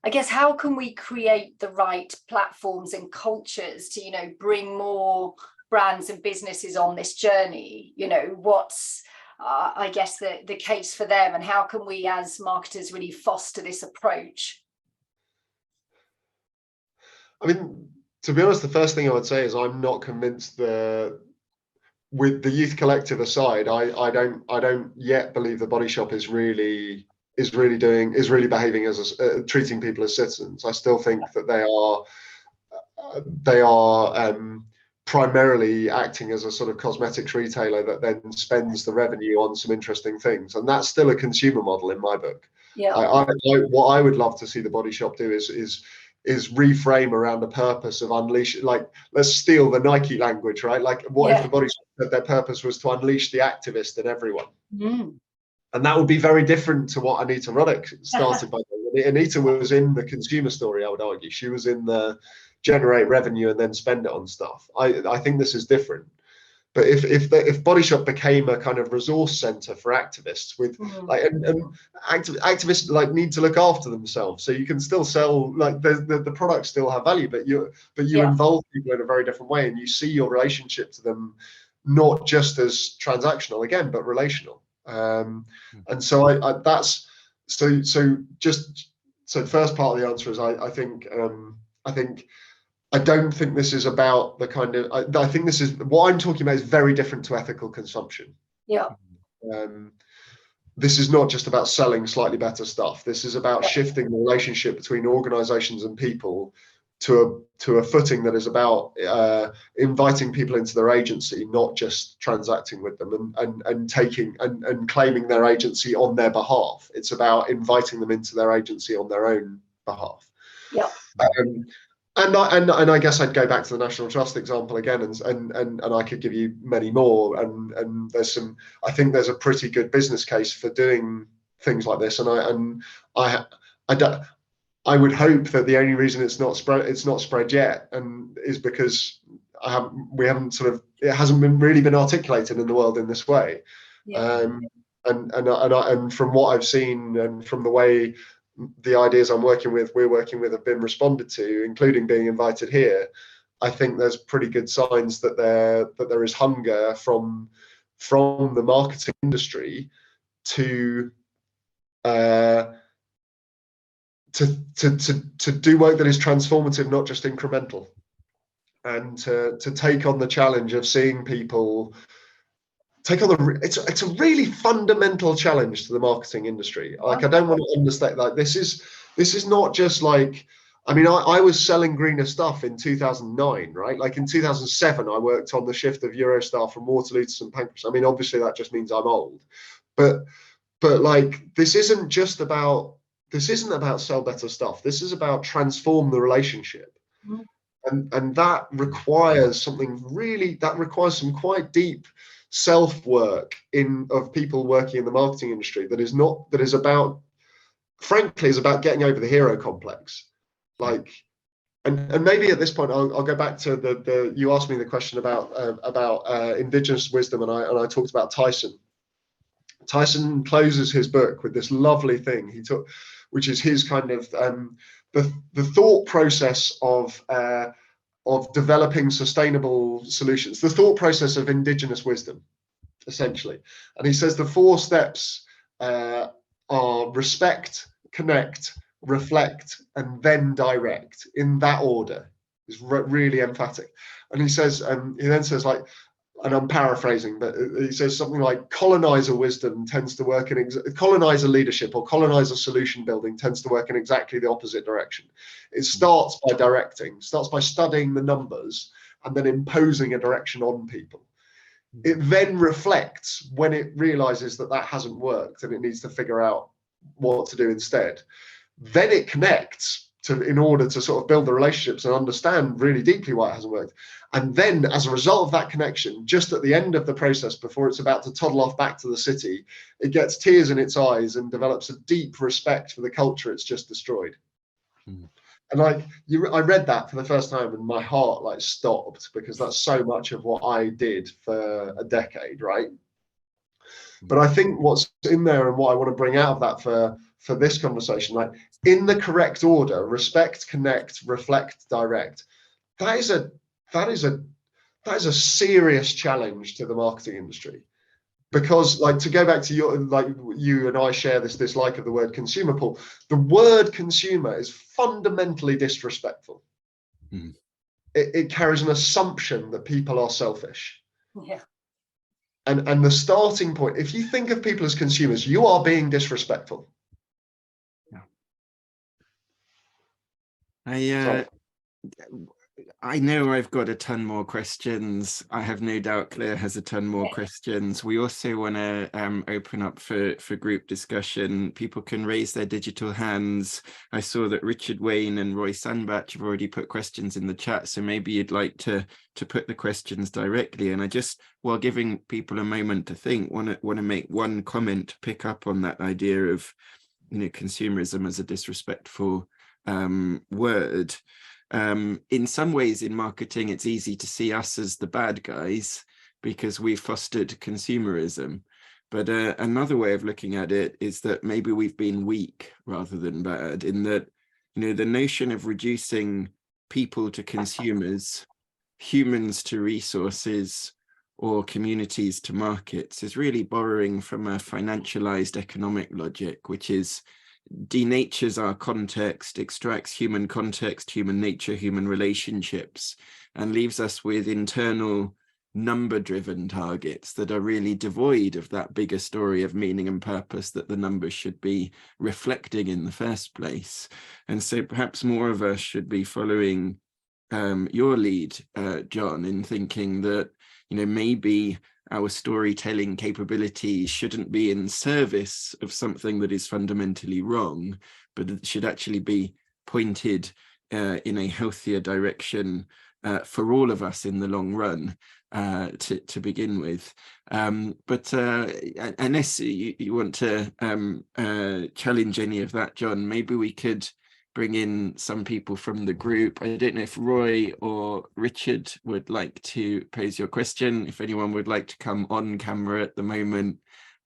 I guess, how can we create the right platforms and cultures to, you know, bring more brands and businesses on this journey? You know, what's I guess the case for them, and how can we as marketers really foster this approach? I mean, to be honest, the first thing I would say is I'm not convinced with the youth collective aside, I don't yet believe the Body Shop is really behaving as treating people as citizens. I still think that they are primarily acting as a sort of cosmetics retailer that then spends the revenue on some interesting things, and that's still a consumer model in my book. Yeah. What I would love to see the Body Shop do is reframe around the purpose of unleash, like, let's steal the Nike language, right? Like, what if the Body Shop said their purpose was to unleash the activist in everyone? And that would be very different to what Anita Roddick started by doing. Anita was in the consumer story, I would argue. She was in the generate revenue and then spend it on stuff. I think this is different. But if Body Shop became a kind of resource center for activists, with like, and activists like need to look after themselves, so you can still sell, like, the products still have value, but you involve people in a very different way, and you see your relationship to them not just as transactional again, but relational. And so that's so the first part of the answer is I think I don't think this is about the kind of, I think this is, what I'm talking about is very different to ethical consumption. Yeah. This is not just about selling slightly better stuff. This is about shifting the relationship between organizations and people to a footing that is about inviting people into their agency, not just transacting with them and taking and claiming their agency on their behalf. It's about inviting them into their agency on their own behalf. Yeah. And I guess I'd go back to the National Trust example again, and I could give you many more. And there's some, I think there's a pretty good business case for doing things like this. And I would hope that the only reason it's not spread yet, and is because we haven't sort of, it hasn't really been articulated in the world in this way. Yeah. And from what I've seen, and from the way the ideas we're working with have been responded to, including being invited here, I think there's pretty good signs that there is hunger from the marketing industry to do work that is transformative, not just incremental, and to take on the challenge of seeing people take on it's a really fundamental challenge to the marketing industry. Like, I don't want to understate, like, this is not just like, I mean, I was selling greener stuff in 2009, right? Like, in 2007, I worked on the shift of Eurostar from Waterloo to St Pancras. I mean, obviously that just means I'm old, but like, this isn't about sell better stuff. This is about transform the relationship. And that requires something really, that requires some quite deep self-work of people working in the marketing industry that is about, frankly, is about getting over the hero complex. Like, and maybe at this point I'll go back to you asked me the question about indigenous wisdom, and I talked about Tyson. Tyson closes his book with this lovely thing he took, which is his kind of the thought process of developing sustainable solutions, the thought process of indigenous wisdom, essentially. And he says the 4 steps are respect, connect, reflect, and then direct, in that order. It's really emphatic. And he says, he then says, like, and I'm paraphrasing, but he says something like, colonizer wisdom tends to work colonizer leadership or colonizer solution building tends to work in exactly the opposite direction. It starts by directing, starts by studying the numbers and then imposing a direction on people. It then reflects when it realizes that hasn't worked and it needs to figure out what to do instead. Then it connects in order to sort of build the relationships and understand really deeply why it hasn't worked. And then, as a result of that connection, just at the end of the process, before it's about to toddle off back to the city, it gets tears in its eyes and develops a deep respect for the culture it's just destroyed. And like, I read that for the first time and my heart like stopped, because that's so much of what I did for a decade, right? But I think what's in there and what I want to bring out of that for this conversation, like, in the correct order: respect, connect, reflect, direct. That is a serious challenge to the marketing industry, because, like, to go back to you and I share this dislike of the word consumer, Paul. The word consumer is fundamentally disrespectful. It carries an assumption that people are selfish. Yeah. And the starting point, if you think of people as consumers, you are being disrespectful. Yeah. I know I've got a ton more questions. I have no doubt Claire has a ton more questions. We also want to open up for group discussion. People can raise their digital hands. I saw that Richard Wayne and Roy Sandbach have already put questions in the chat, so maybe you'd like to put the questions directly. And I just, while giving people a moment to think, want to make one comment to pick up on that idea of, you know, consumerism as a disrespectful word. In some ways in marketing, it's easy to see us as the bad guys because we fostered consumerism. But another way of looking at it is that maybe we've been weak rather than bad, in that, you know, the notion of reducing people to consumers, humans to resources, or communities to markets is really borrowing from a financialized economic logic, which is denatures our context, extracts human context, human nature, human relationships, and leaves us with internal number-driven targets that are really devoid of that bigger story of meaning and purpose that the numbers should be reflecting in the first place. And so perhaps more of us should be following your lead, Jon, in thinking that, you know, maybe our storytelling capabilities shouldn't be in service of something that is fundamentally wrong, but it should actually be pointed in a healthier direction for all of us in the long run, to begin with. But unless you want to challenge any of that, Jon, maybe we could bring in some people from the group. I don't know if Roy or Richard would like to pose your question. If anyone would like to come on camera at the moment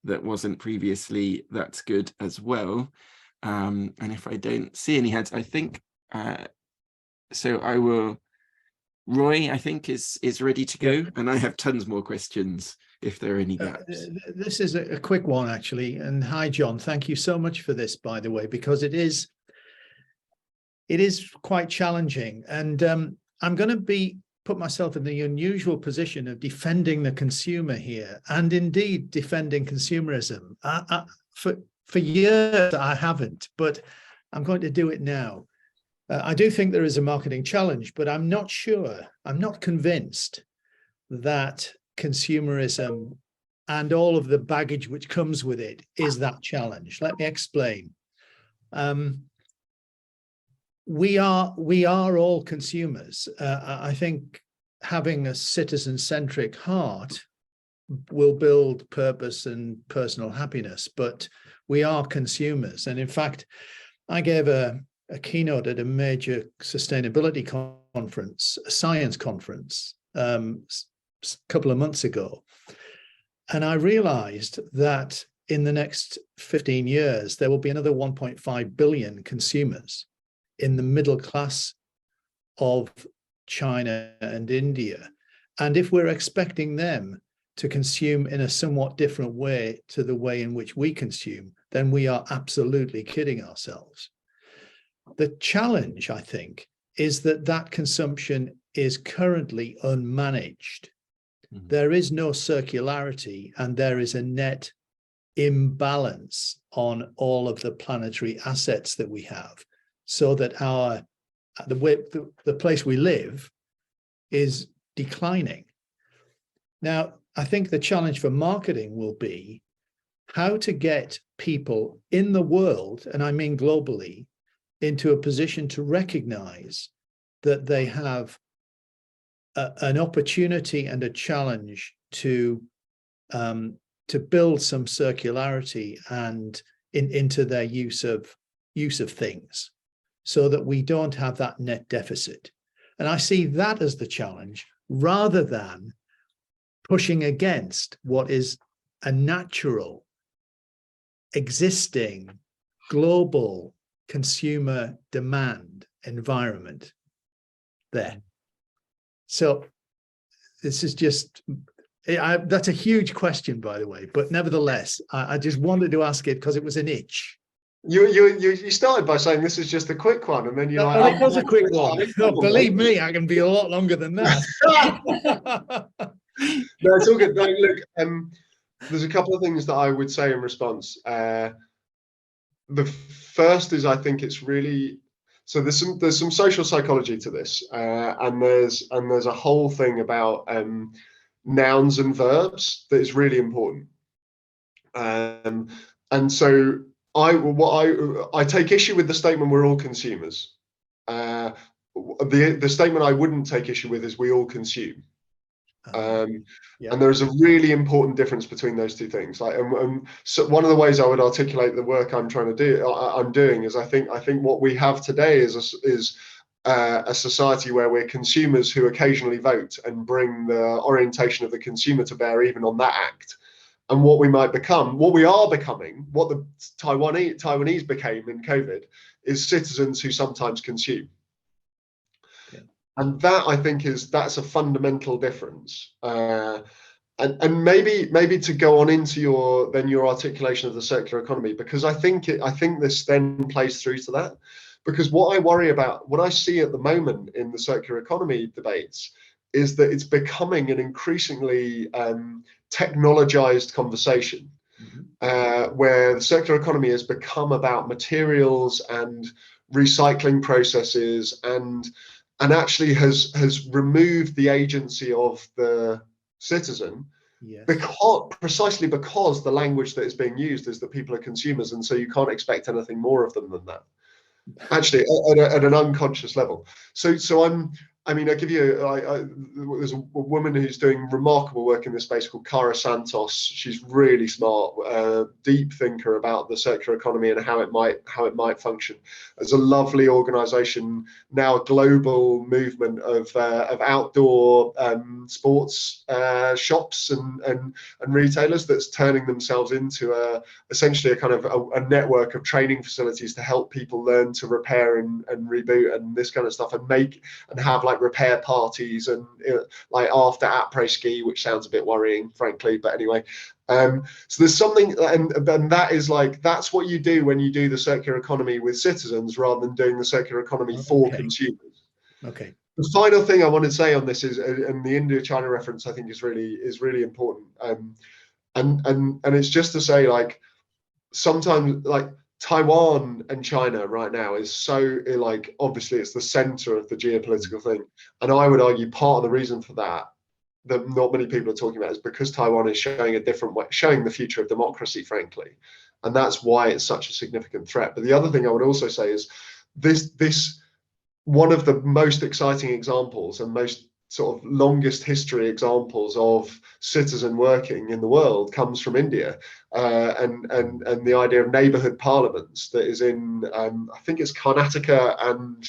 that wasn't previously, that's good as well. And if I don't see any hands, I think, so I will, Roy, I think is ready to go. And I have tons more questions if there are any gaps. This is a quick one, actually. And hi, Jon, thank you so much for this, by the way, because it is quite challenging. And I'm going to put myself in the unusual position of defending the consumer here, and indeed defending consumerism. For years, I haven't, but I'm going to do it now. I do think there is a marketing challenge, but I'm not sure, I'm not convinced that consumerism and all of the baggage which comes with it is that challenge. Let me explain. We are all consumers. I think having a citizen-centric heart will build purpose and personal happiness, but we are consumers. And in fact, I gave a keynote at a major sustainability conference, a science conference, a couple of months ago. And I realized that in the next 15 years, there will be another 1.5 billion consumers in the middle class of China and India. And if we're expecting them to consume in a somewhat different way to the way in which we consume, then we are absolutely kidding ourselves. The challenge, I think, is that consumption is currently unmanaged. Mm-hmm. There is no circularity, and there is a net imbalance on all of the planetary assets that we have, so that the place we live is declining. Now, I think the challenge for marketing will be how to get people in the world, and I mean globally, into a position to recognize that they have an opportunity and a challenge to build some circularity and into their use of things, so that we don't have that net deficit. And I see that as the challenge, rather than pushing against what is a natural, existing, global consumer demand environment there. So this is just, that's a huge question, by the way, but nevertheless, I just wanted to ask it because it was an itch. You started by saying this is just a quick one, and then you're like, it was a quick one. No, believe me, I can be a lot longer than that. No, it's all good. No, look, there's a couple of things that I would say in response. The first is, I think it's really, So there's some social psychology to this, and there's a whole thing about nouns and verbs that is really important. And so I take issue with the statement we're all consumers. The statement I wouldn't take issue with is we all consume. And there's a really important difference between those two things. Like, so one of the ways I would articulate the work I'm trying to do, I'm doing, is I think what we have today is a society where we're consumers who occasionally vote and bring the orientation of the consumer to bear even on that act. And what we might become, what we are becoming, what the Taiwanese became in COVID, is citizens who sometimes consume. And that, I think, that's a fundamental difference. And maybe to go on into your articulation of the circular economy, because I think this then plays through to that. Because what I worry about, what I see at the moment in the circular economy debates, is that it's becoming an increasingly technologized conversation, where the circular economy has become about materials and recycling processes, and actually has removed the agency of the citizen, precisely because the language that is being used is that people are consumers, and so you can't expect anything more of them than that. Actually, at an unconscious level. So I give you, there's a woman who's doing remarkable work in this space called Cara Santos. She's really smart, deep thinker about the circular economy and how it might function. There's a lovely organization now, a global movement of outdoor sports shops and retailers that's turning themselves into essentially a kind of a network of training facilities to help people learn to repair and reboot and this kind of stuff, and have like repair parties and like after après ski, which sounds a bit worrying, frankly, but anyway. So there's something, and that is like, that's what you do when you do the circular economy with citizens rather than doing the circular economy for consumers. Okay. The final thing I want to say on this is, and the India-China reference I think is really important. And it's just to say, like, sometimes, like, Taiwan and China right now is so, like, obviously it's the center of the geopolitical thing. And I would argue part of the reason for that not many people are talking about is because Taiwan is showing a different way, showing the future of democracy, frankly. And that's why it's such a significant threat. But the other thing I would also say is this one of the most exciting examples and most sort of longest history examples of citizen working in the world comes from India, and the idea of neighborhood parliaments that is in I think it's Karnataka and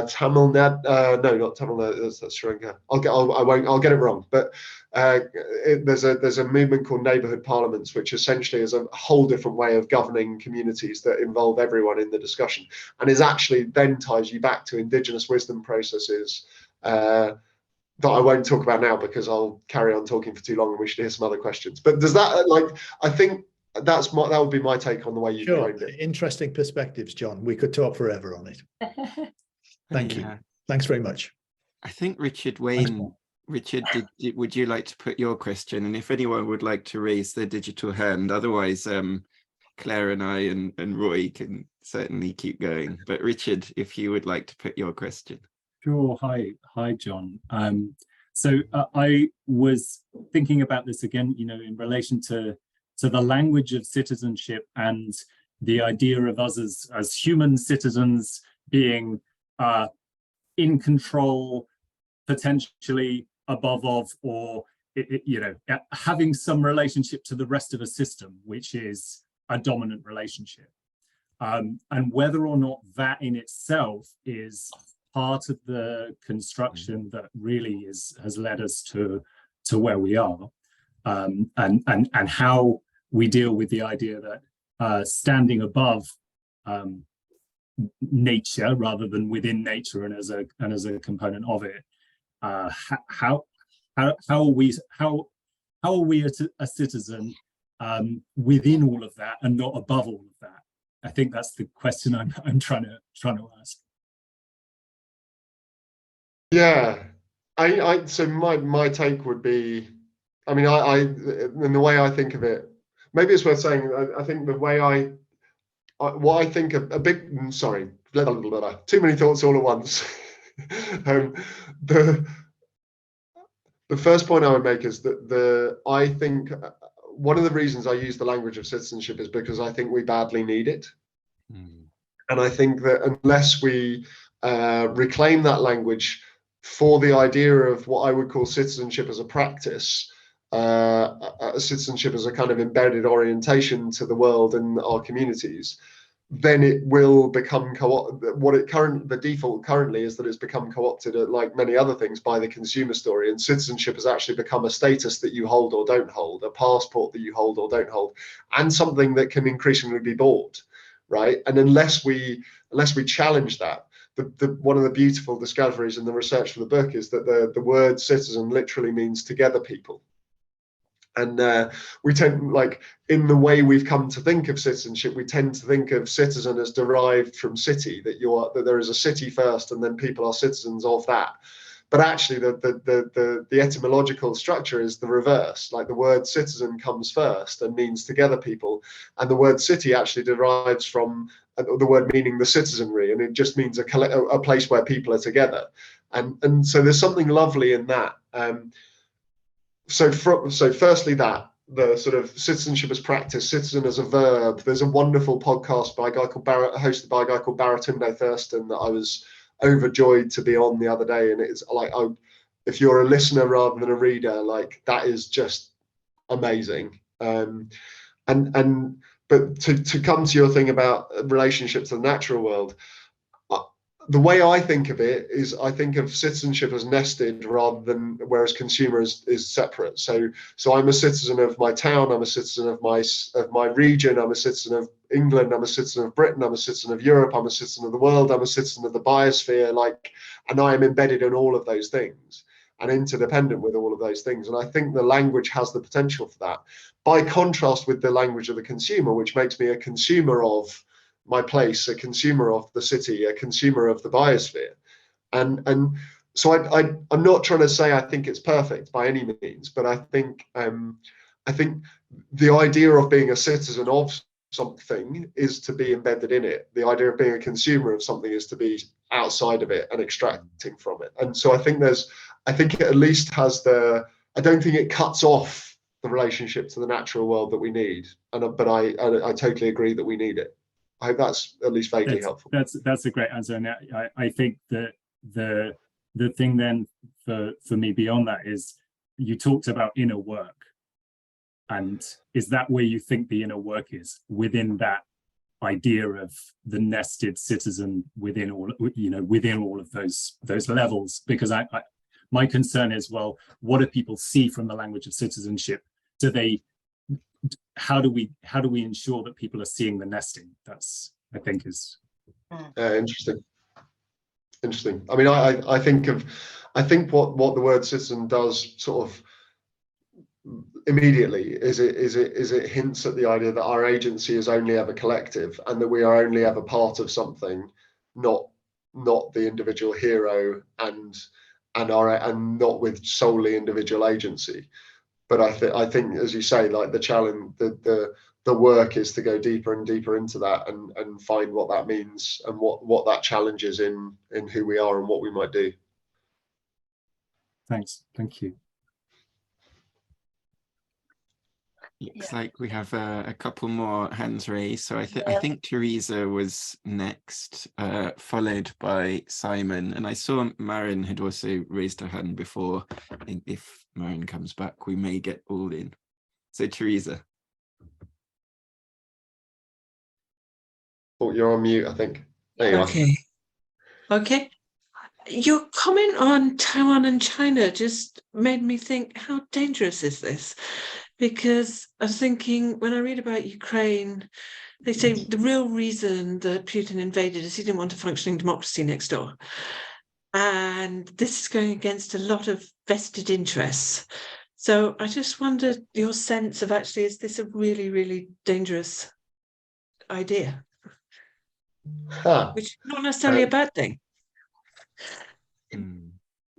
Tamil Nadu. No, not Tamil Nadu. That's Sri Lanka. I'll get it wrong. But there's a movement called neighborhood parliaments, which essentially is a whole different way of governing communities that involve everyone in the discussion, and is actually then ties you back to indigenous wisdom processes. That I won't talk about now because I'll carry on talking for too long and we should hear some other questions. But does that, like, I think that would be my take on the way you framed it. Interesting perspectives, John. We could talk forever on it. Thank you. Thanks very much. I think Richard Wayne, Richard, would you like to put your question? And if anyone would like to raise their digital hand, otherwise Claire and I and Roy can certainly keep going. But Richard, if you would like to put your question. Sure. Hi, John. So I was thinking about this again, in relation to the language of citizenship and the idea of us as human citizens being in control, potentially above of, or having some relationship to the rest of a system, which is a dominant relationship, and whether or not that in itself is part of the construction that really has led us to where we are, and how we deal with the idea that standing above nature rather than within nature and as a component of it, how are we a citizen within all of that and not above all of that? I think that's the question I'm trying to ask. Yeah, so my take would be, I mean, in the way I think of it, maybe it's worth saying, I think the way what I think a big, sorry, too many thoughts all at once. The first point I would make is that I think one of the reasons I use the language of citizenship is because I think we badly need it. And I think that unless we reclaim that language for the idea of what I would call citizenship as a practice, citizenship as a kind of embedded orientation to the world and our communities, then it will become the default currently is that it's become co-opted, like many other things, by the consumer story, and citizenship has actually become a status that you hold or don't hold, a passport that you hold or don't hold, and something that can increasingly be bought, right? And unless we challenge that, one of the beautiful discoveries in the research for the book is that the word citizen literally means together people. And we tend, like, in the way we've come to think of citizenship, we tend to think of citizen as derived from city, that there is a city first and then people are citizens of that. But actually the etymological structure is the reverse. Like, the word citizen comes first and means together people, and the word city actually derives from the word meaning the citizenry, and it just means a place where people are together. And so there's something lovely in that. So firstly, that the sort of citizenship as practice, citizen as a verb. There's a wonderful podcast by a guy called hosted by a guy called Baratunde Thurston that I was overjoyed to be on the other day. And it's like, if you're a listener rather than a reader, like, that is just amazing. But to come to your thing about relationship to the natural world, the way I think of it is I think of citizenship as nested rather than, whereas consumer is separate. So I'm a citizen of my town, I'm a citizen of my region, I'm a citizen of England, I'm a citizen of Britain, I'm a citizen of Europe, I'm a citizen of the world, I'm a citizen of the biosphere, and I am embedded in all of those things and interdependent with all of those things. And I think the language has the potential for that, by contrast with the language of the consumer, which makes me a consumer of my place, a consumer of the city, a consumer of the biosphere. And so I'm not trying to say I think it's perfect by any means, but I think the idea of being a citizen of something is to be embedded in it. The idea of being a consumer of something is to be outside of it and extracting from it. And so I think it at least has I don't think it cuts off the relationship to the natural world that we need. But I totally agree that we need it. I hope that's at least vaguely helpful. That's a great answer. And I think that the thing then for me beyond that is, you talked about inner work, and is that where you think the inner work is, within that idea of the nested citizen within all of those levels? Because my concern is, well, what do people see from the language of citizenship? How do we ensure that people are seeing the nesting? That's, I think, is interesting. I mean, I think what the word citizen does sort of immediately is it hints at the idea that our agency is only ever collective, and that we are only ever part of something, not the individual hero, and not with solely individual agency. But I think, as you say, like, the challenge, the work is to go deeper and deeper into that and find what that means and what that challenges in who we are and what we might do. Thanks. Thank you. Looks like we have a couple more hands raised. So I think Teresa was next, followed by Simon. And I saw Marin had also raised her hand before. I think if Marin comes back, we may get all in. So Teresa. Oh, you're on mute, I think. There you are. Okay. Your comment on Taiwan and China just made me think, how dangerous is this? Because I was thinking, when I read about Ukraine, they say the real reason that Putin invaded is he didn't want a functioning democracy next door. And this is going against a lot of vested interests. So I just wondered your sense of, actually, is this a really, really dangerous idea? Which is not necessarily a bad thing.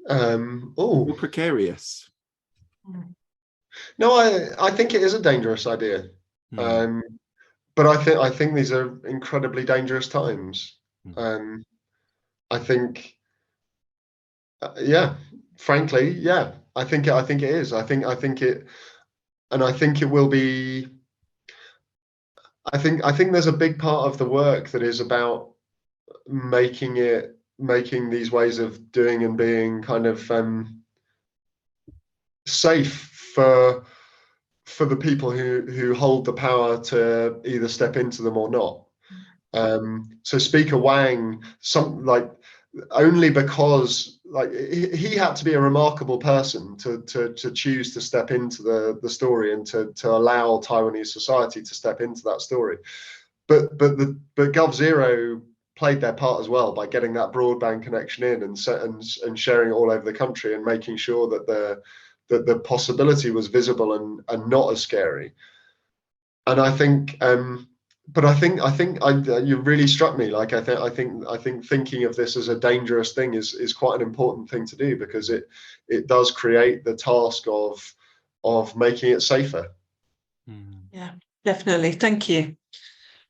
More precarious. No, I think it is a dangerous idea. But I think these are incredibly dangerous times. I think, yeah, frankly, yeah, I think it is. I think it, and I think it will be. I think there's a big part of the work that is about making these ways of doing and being kind of safe for the people who hold the power to either step into them or not. So Speaker Wang, only because he had to be a remarkable person to choose to step into the story and to allow Taiwanese society to step into that story. But GovZero played their part as well by getting that broadband connection in and sharing it all over the country and making sure that the possibility was visible and not as scary. And I think, but I think you really struck me. Like I think thinking of this as a dangerous thing is quite an important thing to do, because it does create the task of making it safer. Yeah, definitely. Thank you.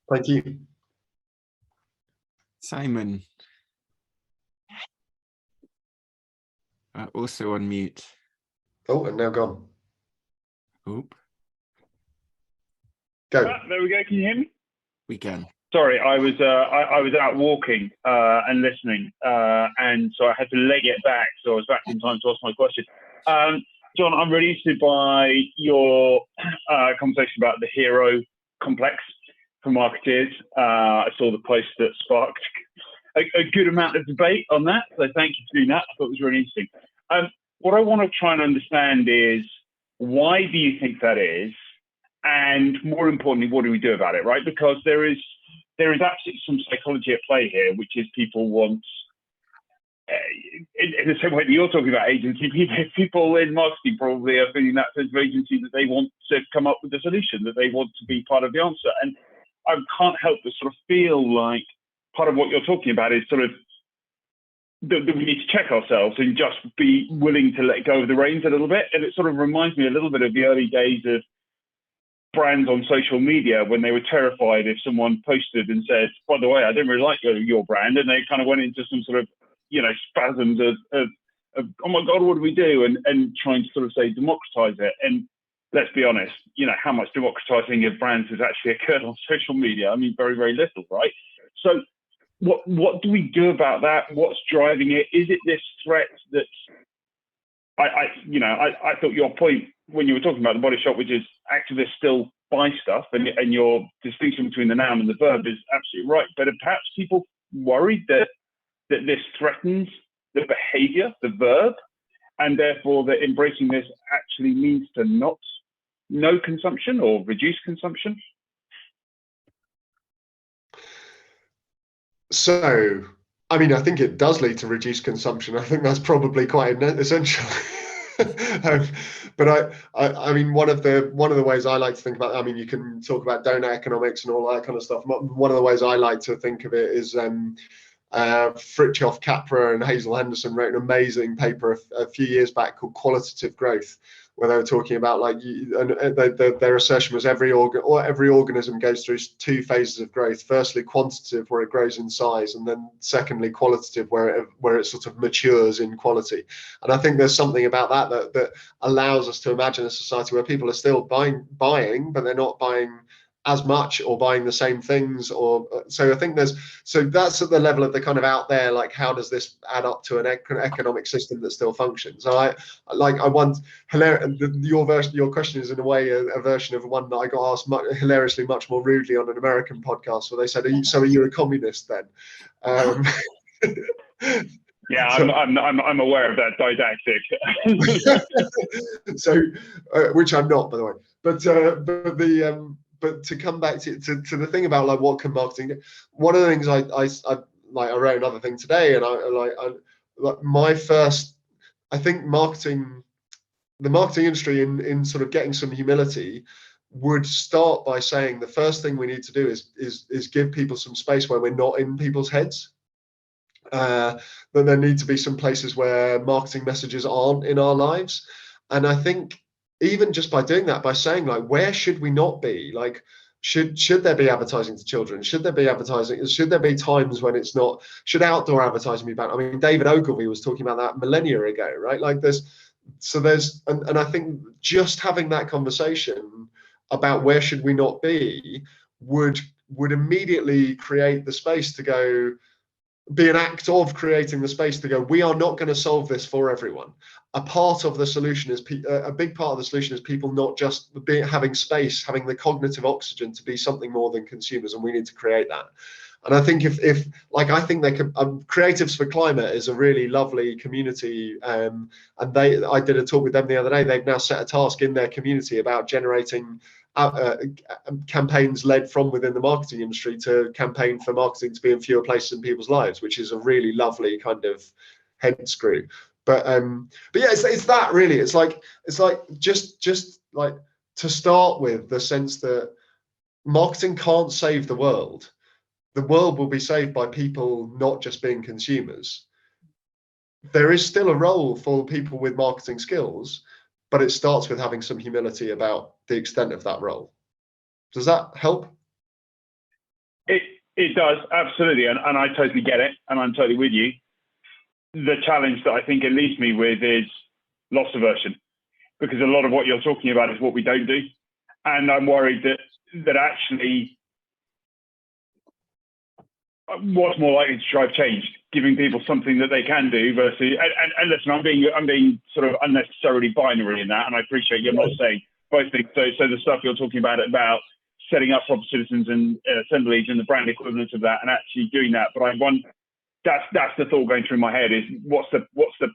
Thank you. Simon. Also on mute. Oh, and now gone. Oop. Go. There we go. Can you hear me? We can. Sorry, I was out walking and listening, and so I had to leg it back. So I was back in time to ask my question. Jon, I'm really interested by your conversation about the hero complex for marketers. I saw the post that sparked a good amount of debate on that, so thank you for doing that. I thought it was really interesting. What I want to try and understand is, why do you think that is? And more importantly, what do we do about it, right? Because there is absolutely some psychology at play here, which is people want, in the same way that you're talking about agency, people in marketing probably are feeling that sense of agency, that they want to come up with a solution, that they want to be part of the answer. And I can't help but sort of feel like part of what you're talking about is sort of that we need to check ourselves and just be willing to let go of the reins a little bit. And it sort of reminds me a little bit of the early days of brands on social media, when they were terrified if someone posted and said, by the way, I didn't really like your brand, and they kind of went into some sort of, spasms of oh my God, what do we do? And trying to sort of say, democratize it. And let's be honest, how much democratizing of brands has actually occurred on social media? I mean, very, very little, right? So what do we do about that? What's driving it? Is it this threat that's, I thought your point when you were talking about the Body Shop, which is activists still buy stuff, and your distinction between the noun and the verb is absolutely right. But are perhaps people worried that this threatens the behavior, the verb, and therefore that embracing this actually means to no consumption or reduce consumption? So, I mean, I think it does lead to reduced consumption. I think that's probably quite essential. But I mean, one of the ways I like to think about, I mean, you can talk about donut economics and all that kind of stuff. One of the ways I like to think of it is Fritjof Capra and Hazel Henderson wrote an amazing paper a few years back called Qualitative Growth, where they were talking about their assertion was every organism goes through two phases of growth. Firstly, quantitative, where it grows in size, and then secondly, qualitative, where it sort of matures in quality. And I think there's something about that allows us to imagine a society where people are still buying, but they're not buying as much or buying the same things, so I think that's at the level of the kind of out there, like, how does this add up to an economic system that still functions? So your question is in a way a version of one that I got asked hilariously much more rudely on an American podcast, where they said, are you a communist then? Yeah, I'm aware of that didactic. So, which I'm not, by the way. But to come back to the thing about like what can marketing do, one of the things I wrote another thing today, and I think the marketing industry in sort of getting some humility would start by saying the first thing we need to do is give people some space where we're not in people's heads. That there need to be some places where marketing messages aren't in our lives. And I think even just by doing that, by saying like, where should we not be? Like, Should there be advertising to children? Should there be advertising? Should there be times when it's not? Should outdoor advertising be banned? I mean, David Ogilvy was talking about that millennia ago, right? Like and I think just having that conversation about where should we not be would immediately create the space to go, be an act of creating the space to go, we are not going to solve this for everyone. A part of the solution is a big part of the solution is people not just having space, having the cognitive oxygen to be something more than consumers, and we need to create that. And I think if I think they could, Creatives for Climate is a really lovely community, and I did a talk with them the other day. They've now set a task in their community about generating campaigns led from within the marketing industry to campaign for marketing to be in fewer places in people's lives, which is a really lovely kind of head screw. But yeah, it's that really. It's like just like to start with the sense that marketing can't save the world. The world will be saved by people not just being consumers. There is still a role for people with marketing skills, but it starts with having some humility about the extent of that role. Does that help? It does, absolutely, and I totally get it, and I'm totally with you. The challenge that I think it leaves me with is loss aversion, because a lot of what you're talking about is what we don't do, and I'm worried that actually what's more likely to drive change, giving people something that they can do versus, and listen, I'm being sort of unnecessarily binary in that, and I appreciate you're not saying both things. So the stuff you're talking about setting up proper citizens and assemblies and the brand equivalents of that, and actually doing that. But that's the thought going through my head is what's the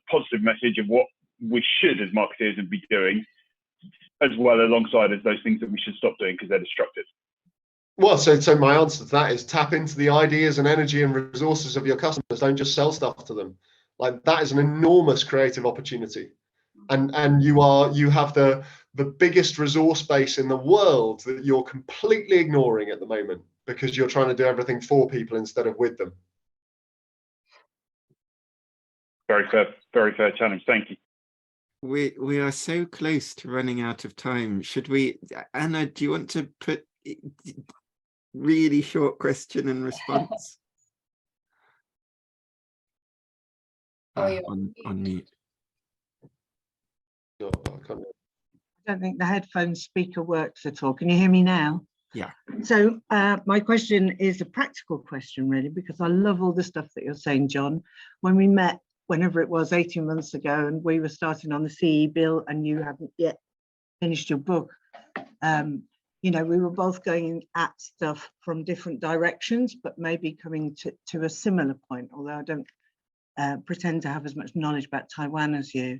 positive message of what we should as marketers be doing, as well alongside as those things that we should stop doing because they're destructive. Well, so my answer to that is tap into the ideas and energy and resources of your customers. Don't just sell stuff to them. Like, that is an enormous creative opportunity, and you have the biggest resource base in the world that you're completely ignoring at the moment because you're trying to do everything for people instead of with them. Very fair challenge. Thank you. We are so close to running out of time. Should we, Anna, do you want to put really short question and response? On mute. No, I can't. I don't think the headphone speaker works at all. Can you hear me now? Yeah. So my question is a practical question, really, because I love all the stuff that you're saying, John. When we met, whenever it was 18 months ago, and we were starting on the CE bill and you hadn't yet finished your book, we were both going at stuff from different directions, but maybe coming to a similar point, although I don't pretend to have as much knowledge about Taiwan as you.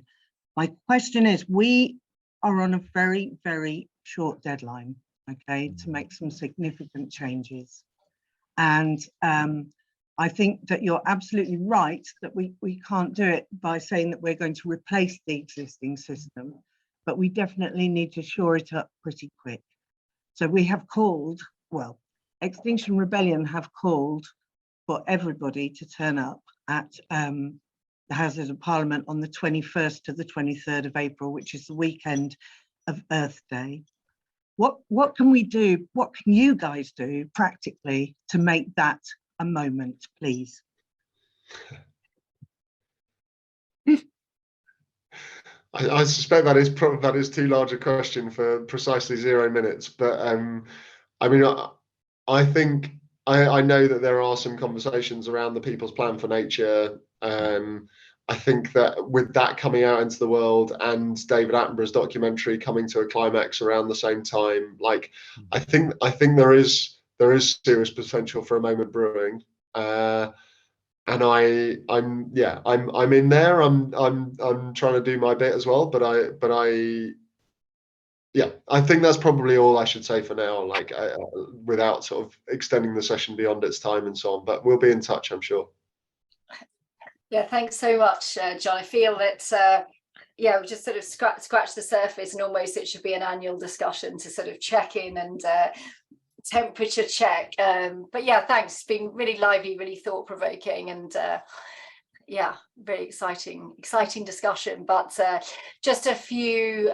My question is, we are on a very, very short deadline, okay, to make some significant changes. And I think that you're absolutely right that we can't do it by saying that we're going to replace the existing system, but we definitely need to shore it up pretty quick. So we have called, well, Extinction Rebellion have called for everybody to turn up at the Houses of Parliament on the 21st to the 23rd of April, which is the weekend of Earth Day. What can we do? What can you guys do practically to make that a moment, please? I suspect that is too large a question for precisely 0 minutes, but I mean, I think I know that there are some conversations around the People's Plan for Nature. I think that with that coming out into the world and David Attenborough's documentary coming to a climax around the same time, like I think there is serious potential for a moment brewing. And I'm in there. I'm trying to do my bit as well, but I think that's probably all I should say for now, like without sort of extending the session beyond its time and so on, but we'll be in touch, I'm sure. Yeah, thanks so much, John. I feel that we just sort of scratch the surface, and almost it should be an annual discussion to sort of check in and temperature check. But yeah, thanks. It's been really lively, really thought-provoking, and yeah, very exciting discussion. But just a few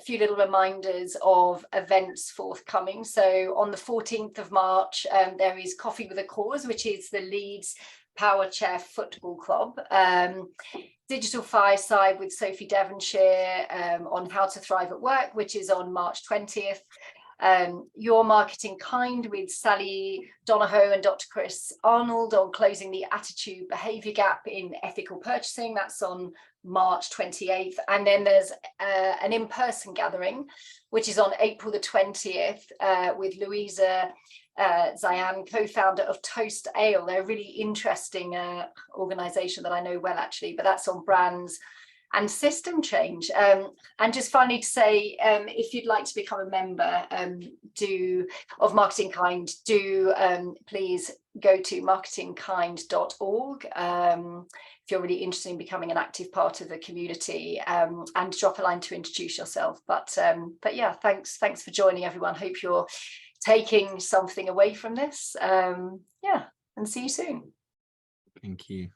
little reminders of events forthcoming. So on the 14th of March, there is Coffee with a Cause, which is the Leeds Power Chair Football Club. Digital Fireside with Sophie Devonshire on how to thrive at work, which is on March 20th. Your MarketingKind with Sally Donahoe and Dr. Chris Arnold on closing the attitude behavior gap in ethical purchasing. That's on March 28th. And then there's an in-person gathering, which is on April the 20th with Louisa Zayan, co-founder of Toast Ale. They're a really interesting organization that I know well, actually, but that's on brands and system change. And just finally to say, if you'd like to become a member of MarketingKind, please go to marketingkind.org if you're really interested in becoming an active part of the community, and drop a line to introduce yourself. But yeah, thanks for joining, everyone. Hope you're taking something away from this. Yeah, and see you soon. Thank you.